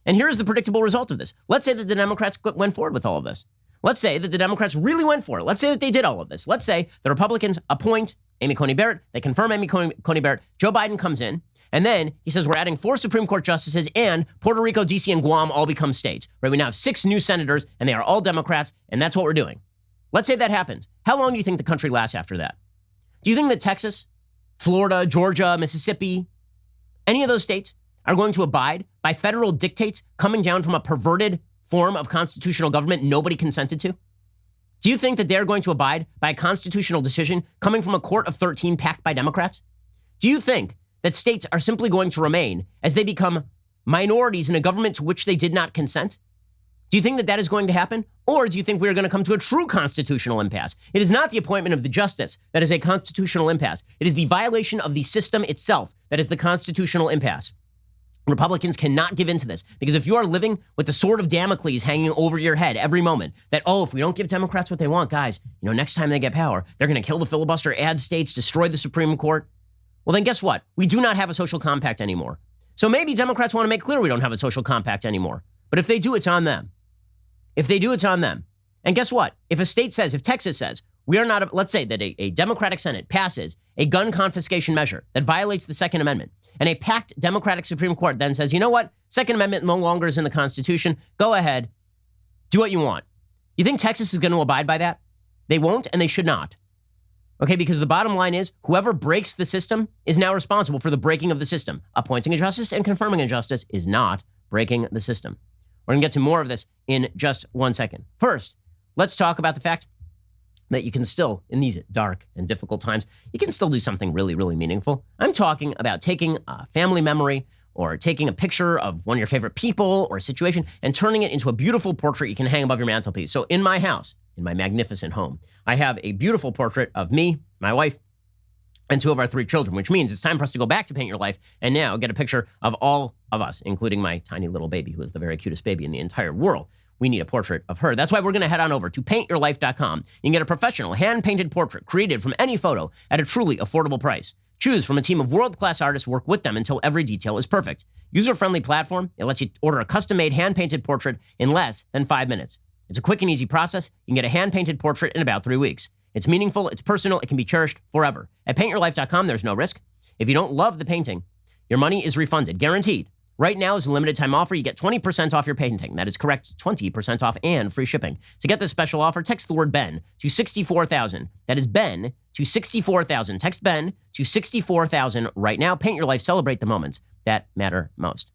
And here's the predictable result of this. Let's say that the Democrats went forward with all of this. Let's say that the Democrats really went for it. Let's say that they did all of this. Let's say the Republicans appoint Amy Coney Barrett. They confirm Amy Coney Barrett. Joe Biden comes in, and then he says, we're adding 4 Supreme Court justices, and Puerto Rico, D.C., and Guam all become states. Right? We now have 6 new senators, and they are all Democrats, and that's what we're doing. Let's say that happens. How long do you think the country lasts after that? Do you think that Texas, Florida, Georgia, Mississippi, any of those states are going to abide by federal dictates coming down from a perverted form of constitutional government nobody consented to? Do you think that they're going to abide by a constitutional decision coming from a court of 13 packed by Democrats? Do you think that states are simply going to remain as they become minorities in a government to which they did not consent? Do you think that that is going to happen? Or do you think we are going to come to a true constitutional impasse? It is not the appointment of the justice that is a constitutional impasse. It is the violation of the system itself that is the constitutional impasse. Republicans cannot give in to this, because if you are living with the sword of Damocles hanging over your head every moment, that, oh, if we don't give Democrats what they want, guys, next time they get power, they're going to kill the filibuster, add states, destroy the Supreme Court. Well, then guess what? We do not have a social compact anymore. So maybe Democrats want to make clear we don't have a social compact anymore. But if they do, it's on them. If they do, it's on them. And guess what? If a state says, if Texas says, we are not, let's say that a Democratic Senate passes a gun confiscation measure that violates the Second Amendment, and a packed Democratic Supreme Court then says, you know what? Second Amendment no longer is in the Constitution. Go ahead. Do what you want. You think Texas is going to abide by that? They won't, and they should not. Okay, because the bottom line is whoever breaks the system is now responsible for the breaking of the system. Appointing a justice and confirming a justice is not breaking the system. We're going to get to more of this in just 1 second. First, let's talk about the fact that you can still, in these dark and difficult times, you can still do something really, really meaningful. I'm talking about taking a family memory or taking a picture of one of your favorite people or a situation and turning it into a beautiful portrait you can hang above your mantelpiece. So in my house, in my magnificent home, I have a beautiful portrait of me, my wife, and 2 of our 3 children, which means it's time for us to go back to Paint Your Life and now get a picture of all of us, including my tiny little baby, who is the very cutest baby in the entire world. We need a portrait of her. That's why we're going to head on over to paintyourlife.com. You can get a professional hand-painted portrait created from any photo at a truly affordable price. Choose from a team of world-class artists, work with them until every detail is perfect. User-friendly platform, it lets you order a custom-made hand-painted portrait in less than 5 minutes. It's a quick and easy process. You can get a hand-painted portrait in about 3 weeks. It's meaningful, it's personal, it can be cherished forever. At paintyourlife.com, there's no risk. If you don't love the painting, your money is refunded, guaranteed. Right now is a limited time offer. You get 20% off your painting. That is correct, 20% off and free shipping. To get this special offer, text the word Ben to 64,000. That is Ben to 64,000. Text Ben to 64,000 right now. Paint Your Life. Celebrate the moments that matter most.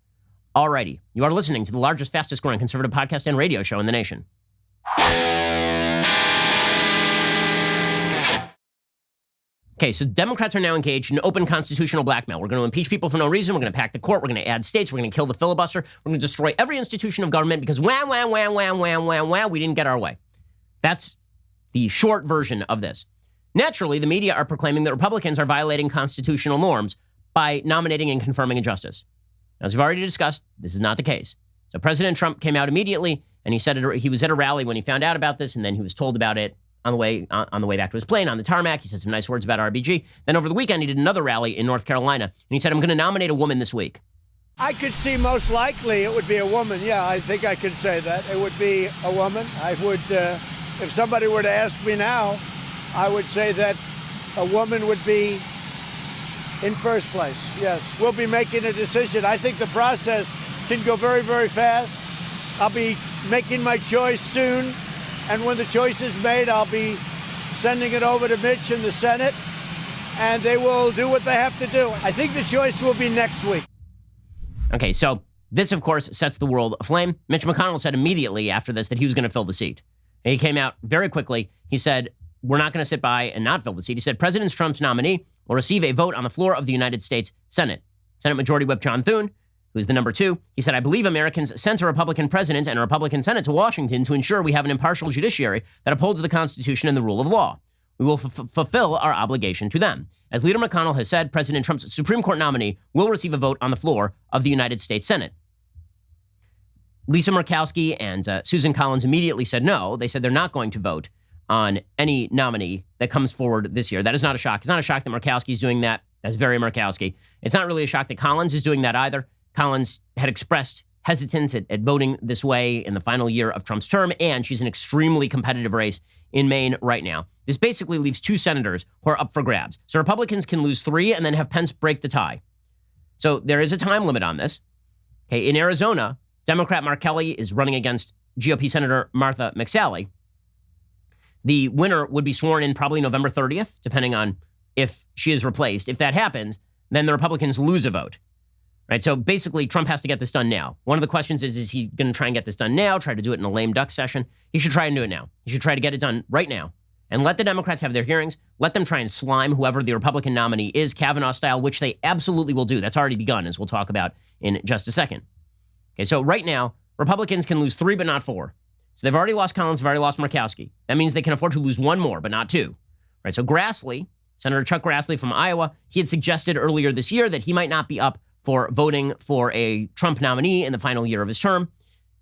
Alrighty, you are listening to the largest, fastest growing conservative podcast and radio show in the nation. Okay, so Democrats are now engaged in open constitutional blackmail. We're going to impeach people for no reason. We're going to pack the court. We're going to add states. We're going to kill the filibuster. We're going to destroy every institution of government because we didn't get our way. That's the short version of this. Naturally, the media are proclaiming that Republicans are violating constitutional norms by nominating and confirming a justice. As we've already discussed, this is not the case. So President Trump came out immediately, and he said he was at a rally when he found out about this, and then he was told about it on the way back to his plane on the tarmac. He said some nice words about RBG. Then over the weekend, he did another rally in North Carolina, and he said, I'm going to nominate a woman this week. I could see most likely it would be a woman. Yeah, I think I could say that. It would be a woman. I would, if somebody were to ask me now, I would say that a woman would be in first place. Yes, we'll be making a decision. I think the process can go very, very fast. I'll be making my choice soon. And when the choice is made, I'll be sending it over to Mitch in the Senate. and they will do what they have to do. I think the choice will be next week. Okay, so this, of course, sets the world aflame. Mitch McConnell said immediately after this that he was going to fill the seat. And he came out very quickly. He said, we're not going to sit by and not fill the seat. He said, President Trump's nominee will receive a vote on the floor of the United States Senate. Senate Majority Whip John Thune, who's the number 2, he said, I believe Americans sent a Republican president and a Republican Senate to Washington to ensure we have an impartial judiciary that upholds the Constitution and the rule of law. We will fulfill our obligation to them. As Leader McConnell has said, President Trump's Supreme Court nominee will receive a vote on the floor of the United States Senate. Lisa Murkowski and Susan Collins immediately said no. They said they're not going to vote on any nominee that comes forward this year. That is not a shock. It's not a shock that Murkowski's doing that. That's very Murkowski. It's not really a shock that Collins is doing that either. Collins had expressed hesitance at voting this way in the final year of Trump's term, and she's an extremely competitive race in Maine right now. This basically leaves 2 senators who are up for grabs. So Republicans can lose 3 and then have Pence break the tie. So there is a time limit on this. Okay, in Arizona, Democrat Mark Kelly is running against GOP Senator Martha McSally. The winner would be sworn in probably November 30th, depending on if she is replaced. If that happens, then the Republicans lose a vote. Right? So basically, Trump has to get this done now. One of the questions is he going to try and get this done now, try to do it in a lame duck session? He should try and do it now. He should try to get it done right now. And let the Democrats have their hearings. Let them try and slime whoever the Republican nominee is, Kavanaugh style, which they absolutely will do. That's already begun, as we'll talk about in just a second. Okay, so right now, Republicans can lose 3, but not 4. So they've already lost Collins, they've already lost Murkowski. That means they can afford to lose 1 more, but not 2. Right? So Grassley, Senator Chuck Grassley from Iowa, he had suggested earlier this year that he might not be up for voting for a Trump nominee in the final year of his term.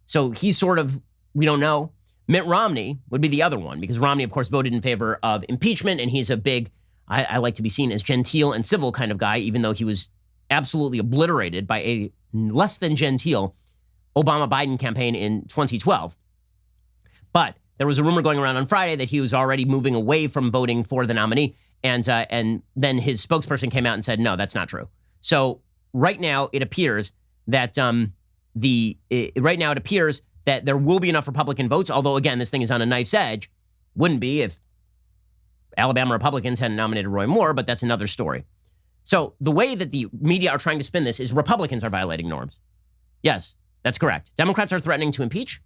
So he's sort of, we don't know. Mitt Romney would be the other one, because Romney, of course, voted in favor of impeachment, and he's a big, I like to be seen as genteel and civil kind of guy, even though he was absolutely obliterated by a less than genteel Obama-Biden campaign in 2012. But there was a rumor going around on Friday that he was already moving away from voting for the nominee, and then his spokesperson came out and said, no, that's not true. So right now it appears that that there will be enough Republican votes, although, again, this thing is on a knife's edge. Wouldn't be if Alabama Republicans hadn't nominated Roy Moore, but that's another story. So the way that the media are trying to spin this is Republicans are violating norms. Yes, that's correct. Democrats are threatening to impeach.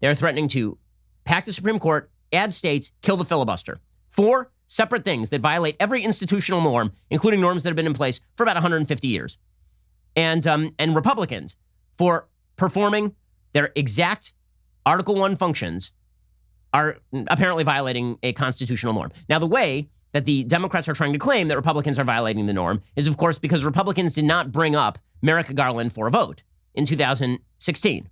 They're threatening to pack the Supreme Court, add states, kill the filibuster. 4 separate things that violate every institutional norm, including norms that have been in place for about 150 years. And Republicans, for performing their exact Article 1 functions, are apparently violating a constitutional norm. Now, the way that the Democrats are trying to claim that Republicans are violating the norm is, of course, because Republicans did not bring up Merrick Garland for a vote in 2016.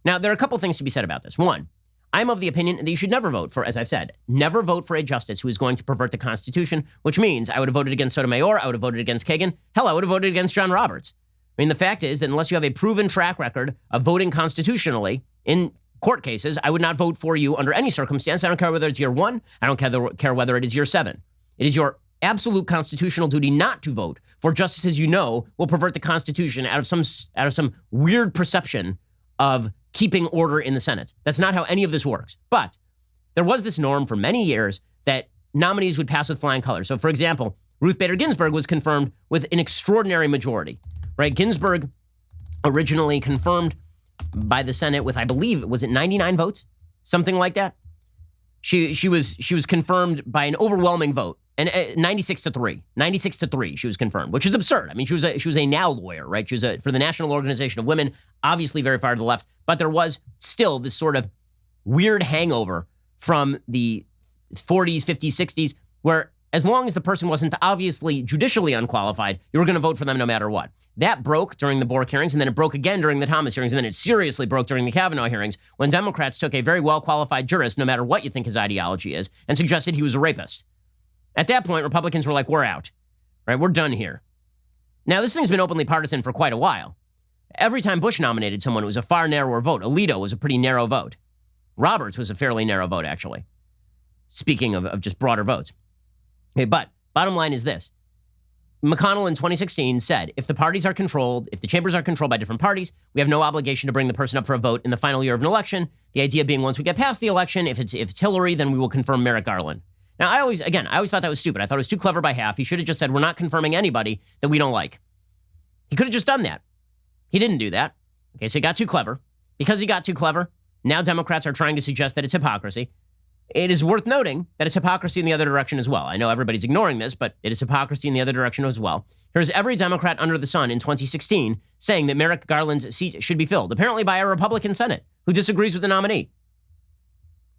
Now, there are a couple things to be said about this. One, I'm of the opinion that you should never vote for, as I've said, never vote for a justice who is going to pervert the Constitution, which means I would have voted against Sotomayor, I would have voted against Kagan, hell, I would have voted against John Roberts. I mean, the fact is that unless you have a proven track record of voting constitutionally in court cases, I would not vote for you under any circumstance. I don't care whether it's year 1. I don't care whether it is year 7. It is your absolute constitutional duty not to vote for justices you know will pervert the Constitution out of some weird perception of keeping order in the Senate. That's not how any of this works. But there was this norm for many years that nominees would pass with flying colors. So, for example, Ruth Bader Ginsburg was confirmed with an extraordinary majority. Right? Ginsburg originally confirmed by the Senate with, I believe, was it 99 votes? Something like that. She was confirmed by an overwhelming vote, and 96-3. 96-3 she was confirmed, which is absurd. I mean, she was a now lawyer, right? She was for the National Organization of Women, obviously very far to the left, but there was still this sort of weird hangover from the 40s, 50s, 60s, where as long as the person wasn't obviously judicially unqualified, you were going to vote for them no matter what. That broke during the Bork hearings, and then it broke again during the Thomas hearings, and then it seriously broke during the Kavanaugh hearings when Democrats took a very well-qualified jurist, no matter what you think his ideology is, and suggested he was a rapist. At that point, Republicans were like, we're out, right? We're done here. Now, this thing's been openly partisan for quite a while. Every time Bush nominated someone, it was a far narrower vote. Alito was a pretty narrow vote. Roberts was a fairly narrow vote, actually. Speaking of just broader votes. Okay, but bottom line is this. McConnell in 2016 said, if the parties are controlled, if the chambers are controlled by different parties, we have no obligation to bring the person up for a vote in the final year of an election. The idea being once we get past the election, if it's Hillary, then we will confirm Merrick Garland. Now, I always thought that was stupid. I thought it was too clever by half. He should have just said, we're not confirming anybody that we don't like. He could have just done that. He didn't do that. Okay, so he got too clever. Because he got too clever, now Democrats are trying to suggest that it's hypocrisy. It is worth noting that it's hypocrisy in the other direction as well. I know everybody's ignoring this, but it is hypocrisy in the other direction as well. Here's every Democrat under the sun in 2016 saying that Merrick Garland's seat should be filled, apparently by a Republican Senate who disagrees with the nominee.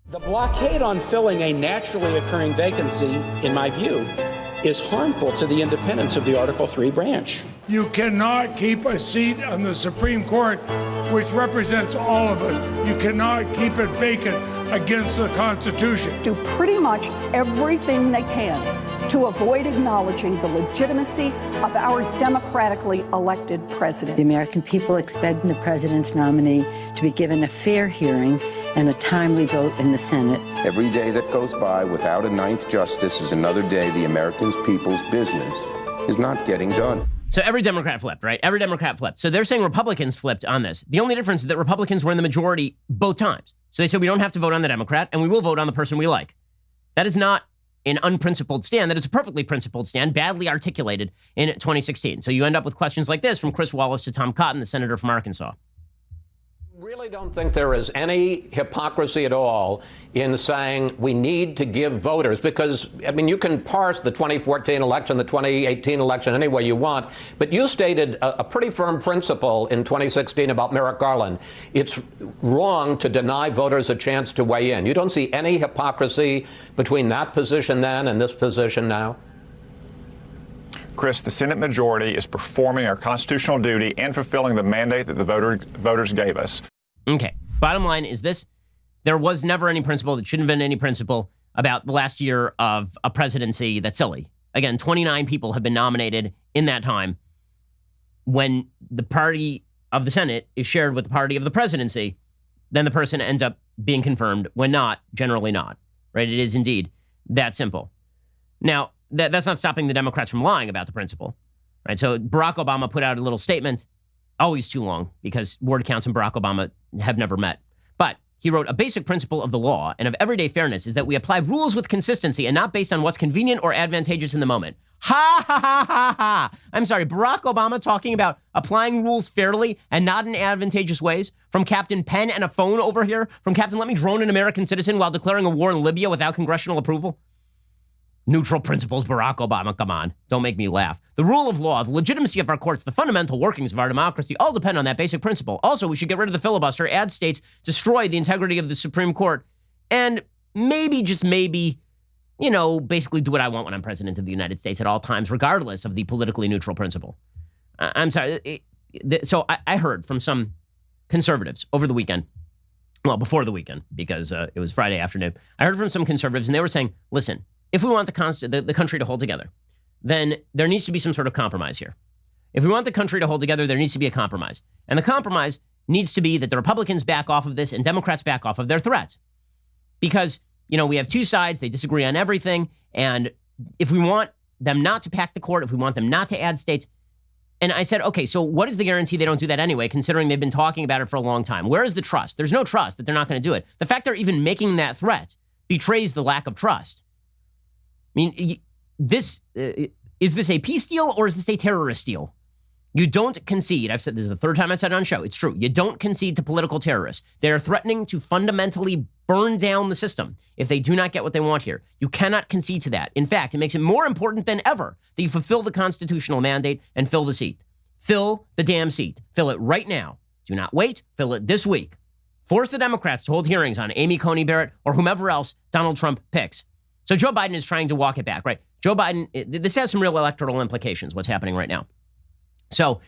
The blockade on filling a naturally occurring vacancy, in my view, is harmful to the independence of the Article III branch. You cannot keep a seat on the Supreme Court, which represents all of us. You cannot keep it vacant against the Constitution. Do pretty much everything they can to avoid acknowledging the legitimacy of our democratically elected president. The American people expect the president's nominee to be given a fair hearing and a timely vote in the Senate. Every day that goes by without a ninth justice is another day the American people's business is not getting done. So every Democrat flipped, right? Every Democrat flipped. So they're saying Republicans flipped on this. The only difference is that Republicans were in the majority both times. So they said we don't have to vote on the Democrat and we will vote on the person we like. That is not an unprincipled stand. That is a perfectly principled stand, badly articulated in 2016. So you end up with questions like this from Chris Wallace to Tom Cotton, the senator from Arkansas. Really don't think there is any hypocrisy at all in saying we need to give voters, because, I mean, you can parse the 2014 election, the 2018 election any way you want, but you stated a pretty firm principle in 2016 about Merrick Garland. It's wrong to deny voters a chance to weigh in. You don't see any hypocrisy between that position then and this position now? Chris, the Senate majority is performing our constitutional duty and fulfilling the mandate that the voters gave us. Okay. Bottom line is this. There was never any principle. There shouldn't have been any principle about the last year of a presidency that's silly. Again, 29 people have been nominated in that time. When the party of the Senate is shared with the party of the presidency, then the person ends up being confirmed. When not, generally not. Right? It is indeed that simple. Now, that's not stopping the Democrats from lying about the principle, right? So Barack Obama put out a little statement, always too long, because word counts and Barack Obama have never met. But he wrote, a basic principle of the law and of everyday fairness is that we apply rules with consistency and not based on what's convenient or advantageous in the moment. Ha, ha, ha, ha, ha. I'm sorry, Barack Obama talking about applying rules fairly and not in advantageous ways? From Captain Pen and a phone over here? From Captain Let Me Drone an American Citizen while declaring a war in Libya without congressional approval? Neutral principles, Barack Obama, come on. Don't make me laugh. The rule of law, the legitimacy of our courts, the fundamental workings of our democracy all depend on that basic principle. Also, we should get rid of the filibuster, add states, destroy the integrity of the Supreme Court, and maybe, just maybe, you know, basically do what I want when I'm president of the United States at all times, regardless of the politically neutral principle. I'm sorry. So I heard from some conservatives over the weekend, well, before the weekend, because it was Friday afternoon. I heard from some conservatives, and they were saying, listen, if we want the country to hold together, then there needs to be some sort of compromise here. If we want the country to hold together, there needs to be a compromise. And the compromise needs to be that the Republicans back off of this and Democrats back off of their threats. Because, you know, we have two sides, they disagree on everything, and if we want them not to pack the court, if we want them not to add states, and I said, okay, so what is the guarantee they don't do that anyway, considering they've been talking about it for a long time? Where is the trust? There's no trust that they're not going to do it. The fact they're even making that threat betrays the lack of trust. I mean, is this a peace deal or is this a terrorist deal? You don't concede. I've said this is the third time I've said it on the show. It's true. You don't concede to political terrorists. They're threatening to fundamentally burn down the system if they do not get what they want here. You cannot concede to that. In fact, it makes it more important than ever that you fulfill the constitutional mandate and fill the seat. Fill the damn seat. Fill it right now. Do not wait. Fill it this week. Force the Democrats to hold hearings on Amy Coney Barrett or whomever else Donald Trump picks. So Joe Biden is trying to walk it back, right? Joe Biden, this has some real electoral implications, what's happening right now. So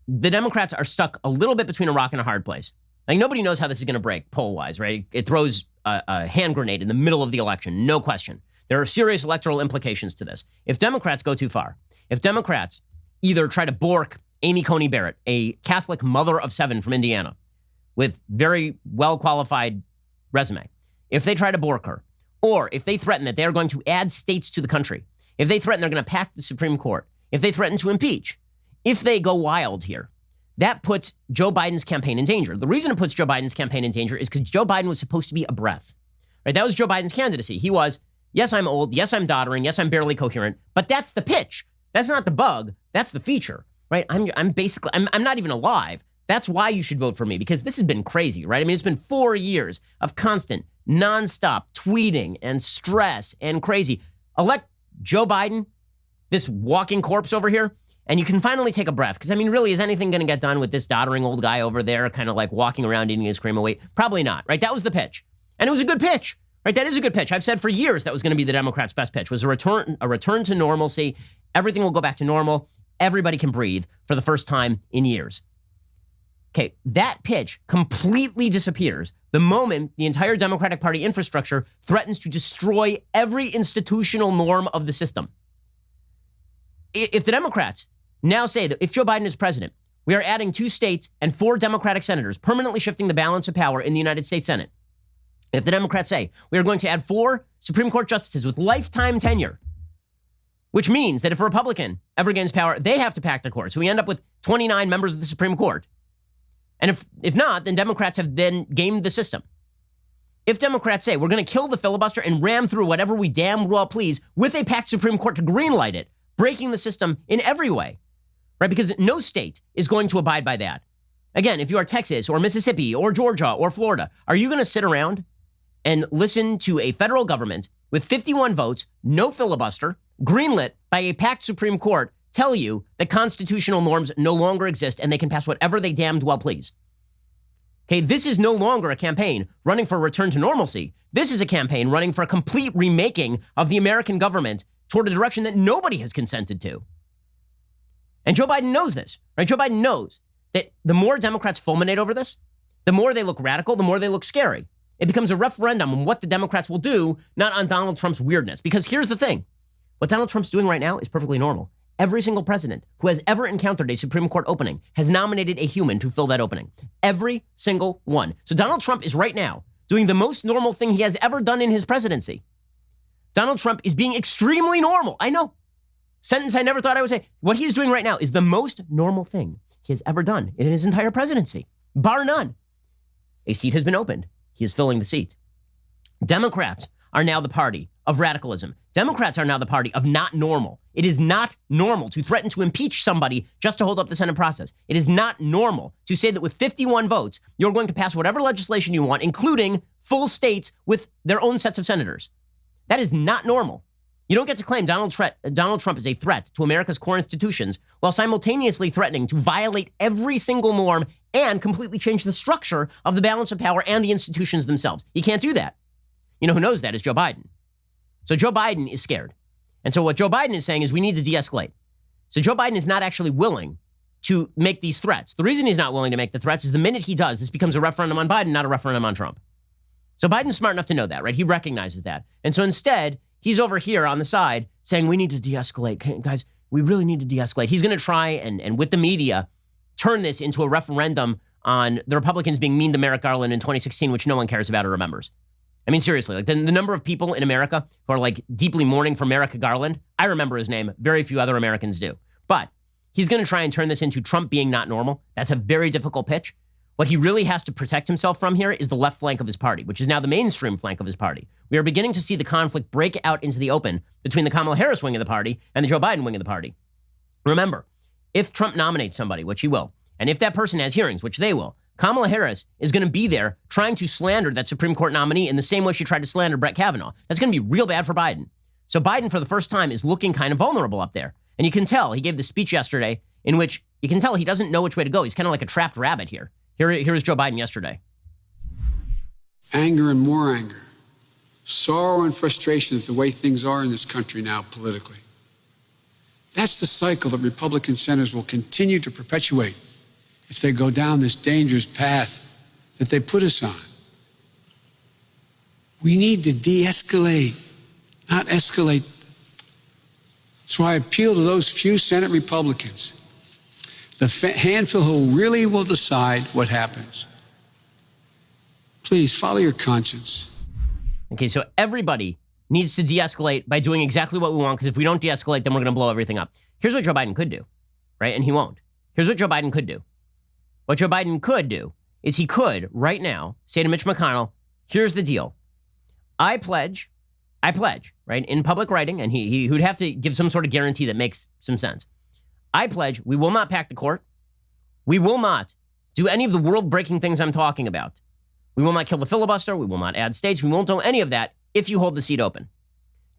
the Democrats are stuck a little bit between a rock and a hard place. Like, nobody knows how this is going to break poll-wise, right? It throws a hand grenade in the middle of the election, no question. There are serious electoral implications to this. If Democrats go too far, if Democrats either try to bork Amy Coney Barrett, a Catholic mother of 7 from Indiana with very well-qualified resume, if they try to bork her, or if they threaten that they are going to add states to the country, if they threaten they're going to pack the Supreme Court, if they threaten to impeach, if they go wild here, that puts Joe Biden's campaign in danger. The reason it puts Joe Biden's campaign in danger is because Joe Biden was supposed to be a breath. Right? That was Joe Biden's candidacy. He was, Yes, I'm old. Yes, I'm doddering. Yes, I'm barely coherent. But that's the pitch. That's not the bug. That's the feature, right? I'm basically, I'm not even alive. That's why you should vote for me, because this has been crazy, right? I mean, it's been 4 years of constant, nonstop tweeting and stress and crazy. Elect Joe Biden, this walking corpse over here, and you can finally take a breath. Because, I mean, really, is anything going to get done with this doddering old guy over there kind of like walking around eating his cream of wheat? Probably not, right? That was the pitch. And it was a good pitch, right? That is a good pitch. I've said for years that was going to be the Democrats' best pitch, was a return to normalcy. Everything will go back to normal. Everybody can breathe for the first time in years. Okay, that pitch completely disappears the moment the entire Democratic Party infrastructure threatens to destroy every institutional norm of the system. If the Democrats now say that if Joe Biden is president, we are adding 2 states and 4 Democratic senators, permanently shifting the balance of power in the United States Senate. If the Democrats say we are going to add 4 Supreme Court justices with lifetime tenure, which means that if a Republican ever gains power, they have to pack the court. So we end up with 29 members of the Supreme Court. And if not, then Democrats have then gamed the system. If Democrats say we're going to kill the filibuster and ram through whatever we damn well please with a packed Supreme Court to greenlight it, breaking the system in every way, right? Because no state is going to abide by that. Again, if you are Texas or Mississippi or Georgia or Florida, are you going to sit around and listen to a federal government with 51 votes, no filibuster, greenlit by a packed Supreme Court, tell you that constitutional norms no longer exist and they can pass whatever they damned well please? Okay, this is no longer a campaign running for a return to normalcy. This is a campaign running for a complete remaking of the American government toward a direction that nobody has consented to. And Joe Biden knows this, right? Joe Biden knows that the more Democrats fulminate over this, the more they look radical, the more they look scary. It becomes a referendum on what the Democrats will do, not on Donald Trump's weirdness. Because here's the thing. What Donald Trump's doing right now is perfectly normal. Every single president who has ever encountered a Supreme Court opening has nominated a human to fill that opening. Every single one. So Donald Trump is right now doing the most normal thing he has ever done in his presidency. Donald Trump is being extremely normal. I know. Sentence I never thought I would say. What he's doing right now is the most normal thing he has ever done in his entire presidency, bar none. A seat has been opened. He is filling the seat. Democrats are now the party of radicalism. Democrats are now the party of not normal. It is not normal to threaten to impeach somebody just to hold up the Senate process. It is not normal to say that with 51 votes, you're going to pass whatever legislation you want, including full states with their own sets of senators. That is not normal. You don't get to claim Donald Trump is a threat to America's core institutions while simultaneously threatening to violate every single norm and completely change the structure of the balance of power and the institutions themselves. You can't do that. You know who knows that is Joe Biden. So Joe Biden is scared. And so what Joe Biden is saying is we need to de-escalate. So Joe Biden is not actually willing to make these threats. The reason he's not willing to make the threats is the minute he does, this becomes a referendum on Biden, not a referendum on Trump. So Biden's smart enough to know that, right? He recognizes that. And so instead, he's over here on the side saying we need to de-escalate. Guys, we really need to de-escalate. He's going to try and with the media, turn this into a referendum on the Republicans being mean to Merrick Garland in 2016, which no one cares about or remembers. I mean, seriously, like the number of people in America who are like deeply mourning for Merrick Garland, I remember his name. Very few other Americans do. But he's going to try and turn this into Trump being not normal. That's a very difficult pitch. What he really has to protect himself from here is the left flank of his party, which is now the mainstream flank of his party. We are beginning to see the conflict break out into the open between the Kamala Harris wing of the party and the Joe Biden wing of the party. Remember, if Trump nominates somebody, which he will, and if that person has hearings, which they will, Kamala Harris is going to be there trying to slander that Supreme Court nominee in the same way she tried to slander Brett Kavanaugh. That's going to be real bad for Biden. So Biden, for the first time, is looking kind of vulnerable up there. And you can tell, he gave the speech yesterday in which you can tell he doesn't know which way to go. He's kind of like a trapped rabbit here. Here's Joe Biden yesterday. Anger and more anger. Sorrow and frustration is the way things are in this country now politically. That's the cycle that Republican senators will continue to perpetuate if they go down this dangerous path that they put us on. We need to de-escalate, not escalate. That's why I appeal to those few Senate Republicans, the handful who really will decide what happens. Please follow your conscience. Okay, so everybody needs to de-escalate by doing exactly what we want, because if we don't de-escalate, then we're going to blow everything up. Here's what Joe Biden could do, right? And he won't. Here's what Joe Biden could do. What Joe Biden could do is he could, right now, say to Mitch McConnell, here's the deal. I pledge I pledge, right, in public writing, and he would have to give some sort of guarantee that makes some sense. I pledge we will not pack the court. We will not do any of the world-breaking things I'm talking about. We will not kill the filibuster. We will not add states. We won't do any of that if you hold the seat open.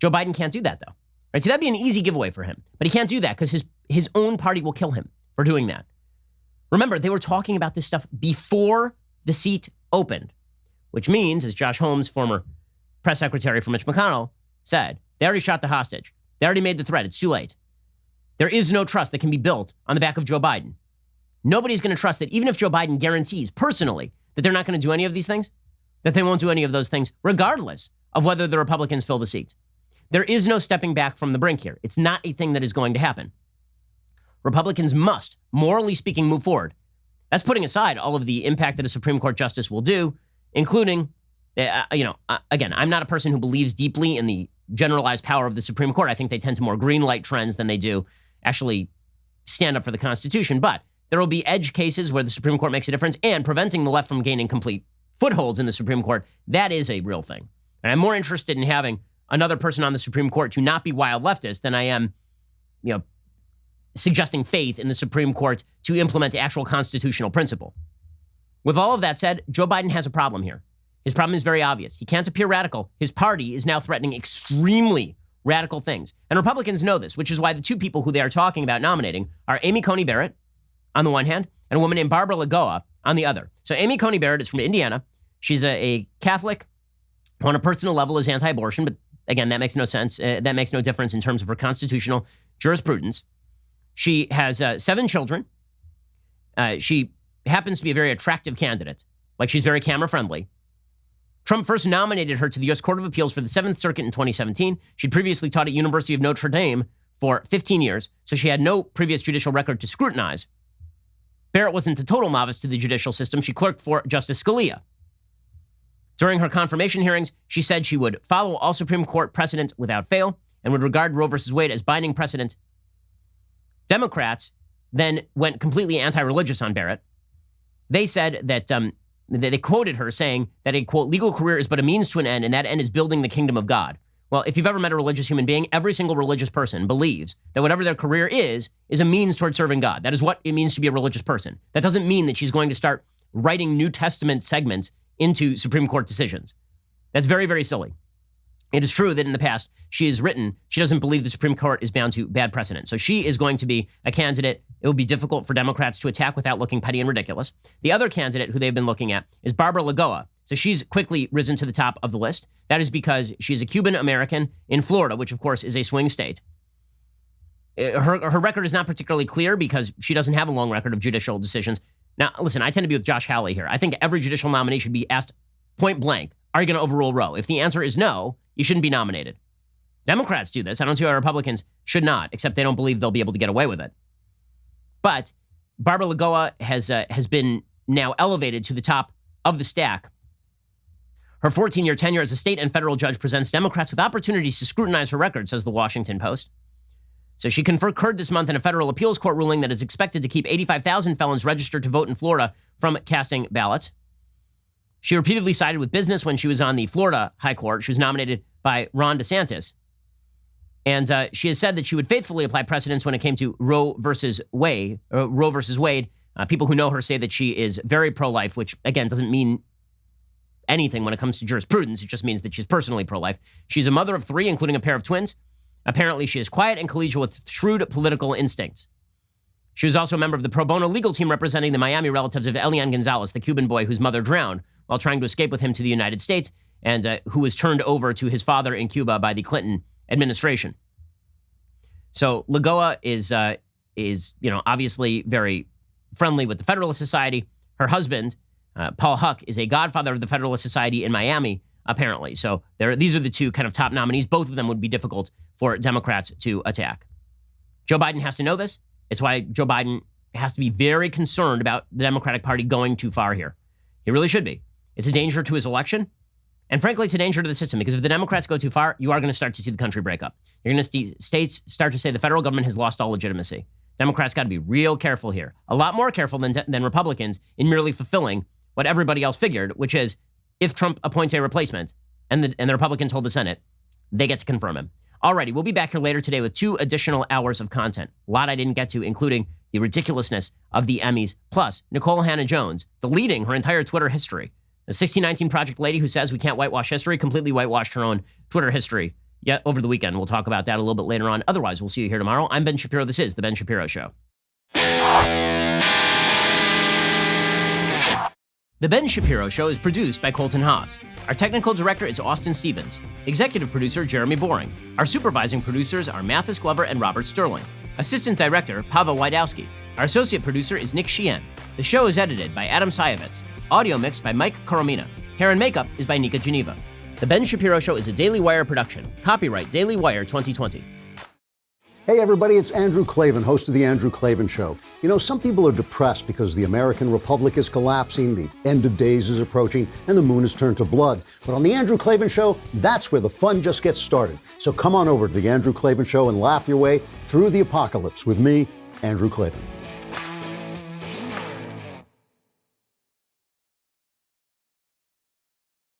Joe Biden can't do that, though. Right? So that'd be an easy giveaway for him. But he can't do that because his own party will kill him for doing that. Remember, they were talking about this stuff before the seat opened, which means, as Josh Holmes, former press secretary for Mitch McConnell, said, they already shot the hostage. They already made the threat. It's too late. There is no trust that can be built on the back of Joe Biden. Nobody's going to trust that even if Joe Biden guarantees personally that they're not going to do any of these things, that they won't do any of those things, regardless of whether the Republicans fill the seat. There is no stepping back from the brink here. It's not a thing that is going to happen. Republicans must, morally speaking, move forward. That's putting aside all of the impact that a Supreme Court justice will do, including, again, I'm not a person who believes deeply in the generalized power of the Supreme Court. I think they tend to more green light trends than they do actually stand up for the Constitution. But there will be edge cases where the Supreme Court makes a difference, and preventing the left from gaining complete footholds in the Supreme Court, that is a real thing. And I'm more interested in having another person on the Supreme Court to not be wild leftist than I am, suggesting faith in the Supreme Court to implement actual constitutional principle. With all of that said, Joe Biden has a problem here. His problem is very obvious. He can't appear radical. His party is now threatening extremely radical things. And Republicans know this, which is why the two people who they are talking about nominating are Amy Coney Barrett on the one hand, and a woman named Barbara Lagoa on the other. So Amy Coney Barrett is from Indiana. She's a Catholic, on a personal level is anti-abortion, but again, that makes no sense. That makes no difference in terms of her constitutional jurisprudence. She has 7 children. She happens to be a very attractive candidate. Like, she's very camera friendly. Trump first nominated her to the U.S. Court of Appeals for the 7th Circuit in 2017. She'd previously taught at University of Notre Dame for 15 years, so she had no previous judicial record to scrutinize. Barrett wasn't a total novice to the judicial system. She clerked for Justice Scalia. During her confirmation hearings, she said she would follow all Supreme Court precedent without fail and would regard Roe v. Wade as binding precedent. Democrats then went completely anti-religious on Barrett. They said that they quoted her saying that a, quote, legal career is but a means to an end, and that end is building the kingdom of God. Well, if you've ever met a religious human being, every single religious person believes that whatever their career is a means toward serving God. That is what it means to be a religious person. That doesn't mean that she's going to start writing New Testament segments into Supreme Court decisions. That's very, very silly. It is true that in the past, she has written, she doesn't believe the Supreme Court is bound to bad precedent. So she is going to be a candidate it will be difficult for Democrats to attack without looking petty and ridiculous. The other candidate who they've been looking at is Barbara Lagoa. So she's quickly risen to the top of the list. That is because she's a Cuban American in Florida, which of course is a swing state. Her record is not particularly clear because she doesn't have a long record of judicial decisions. Now, listen, I tend to be with Josh Hawley here. I think every judicial nominee should be asked point blank, are you going to overrule Roe? If the answer is no, you shouldn't be nominated. Democrats do this. I don't see why Republicans should not, except they don't believe they'll be able to get away with it. But Barbara Lagoa has been now elevated to the top of the stack. Her 14-year tenure as a state and federal judge presents Democrats with opportunities to scrutinize her record, says the Washington Post. So she concurred this month in a federal appeals court ruling that is expected to keep 85,000 felons registered to vote in Florida from casting ballots. She repeatedly sided with business when she was on the Florida High Court. She was nominated by Ron DeSantis. And she has said that she would faithfully apply precedents when it came to Roe versus Wade. People who know her say that she is very pro-life, which, again, doesn't mean anything when it comes to jurisprudence. It just means that she's personally pro-life. She's a mother of 3, including a pair of twins. Apparently, she is quiet and collegial with shrewd political instincts. She was also a member of the pro bono legal team representing the Miami relatives of Elian Gonzalez, the Cuban boy whose mother drowned while trying to escape with him to the United States, and who was turned over to his father in Cuba by the Clinton administration. So Lagoa is obviously very friendly with the Federalist Society. Her husband, Paul Huck, is a godfather of the Federalist Society in Miami, apparently. So these are the two kind of top nominees. Both of them would be difficult for Democrats to attack. Joe Biden has to know this. It's why Joe Biden has to be very concerned about the Democratic Party going too far here. He really should be. It's a danger to his election. And frankly, it's a danger to the system, because if the Democrats go too far, you are going to start to see the country break up. You're going to see states start to say the federal government has lost all legitimacy. Democrats got to be real careful here. A lot more careful than Republicans in merely fulfilling what everybody else figured, which is if Trump appoints a replacement and the Republicans hold the Senate, They get to confirm him. Alrighty, we'll be back here later today with 2 additional hours of content. A lot I didn't get to, including the ridiculousness of the Emmys, plus Nicole Hannah-Jones deleting her entire Twitter history. The 1619 Project lady who says we can't whitewash history completely whitewashed her own Twitter history. Yet over the weekend, we'll talk about that a little bit later on. Otherwise, we'll see you here tomorrow. I'm Ben Shapiro. This is The Ben Shapiro Show. The Ben Shapiro Show is produced by Colton Haas. Our technical director is Austin Stevens. Executive producer, Jeremy Boring. Our supervising producers are Mathis Glover and Robert Sterling. Assistant director, Pavel Wydowski. Our associate producer is Nick Sheehan. The show is edited by Adam Sayevitz. Audio mixed by Mike Coromina. Hair and makeup is by Nika Geneva. The Ben Shapiro Show is a Daily Wire production. Copyright Daily Wire 2020. Hey everybody, it's Andrew Klavan, host of The Andrew Klavan Show. You know, some people are depressed because the American Republic is collapsing, the end of days is approaching, and the moon has turned to blood. But on The Andrew Klavan Show, that's where the fun just gets started. So come on over to The Andrew Klavan Show and laugh your way through the apocalypse with me, Andrew Klavan.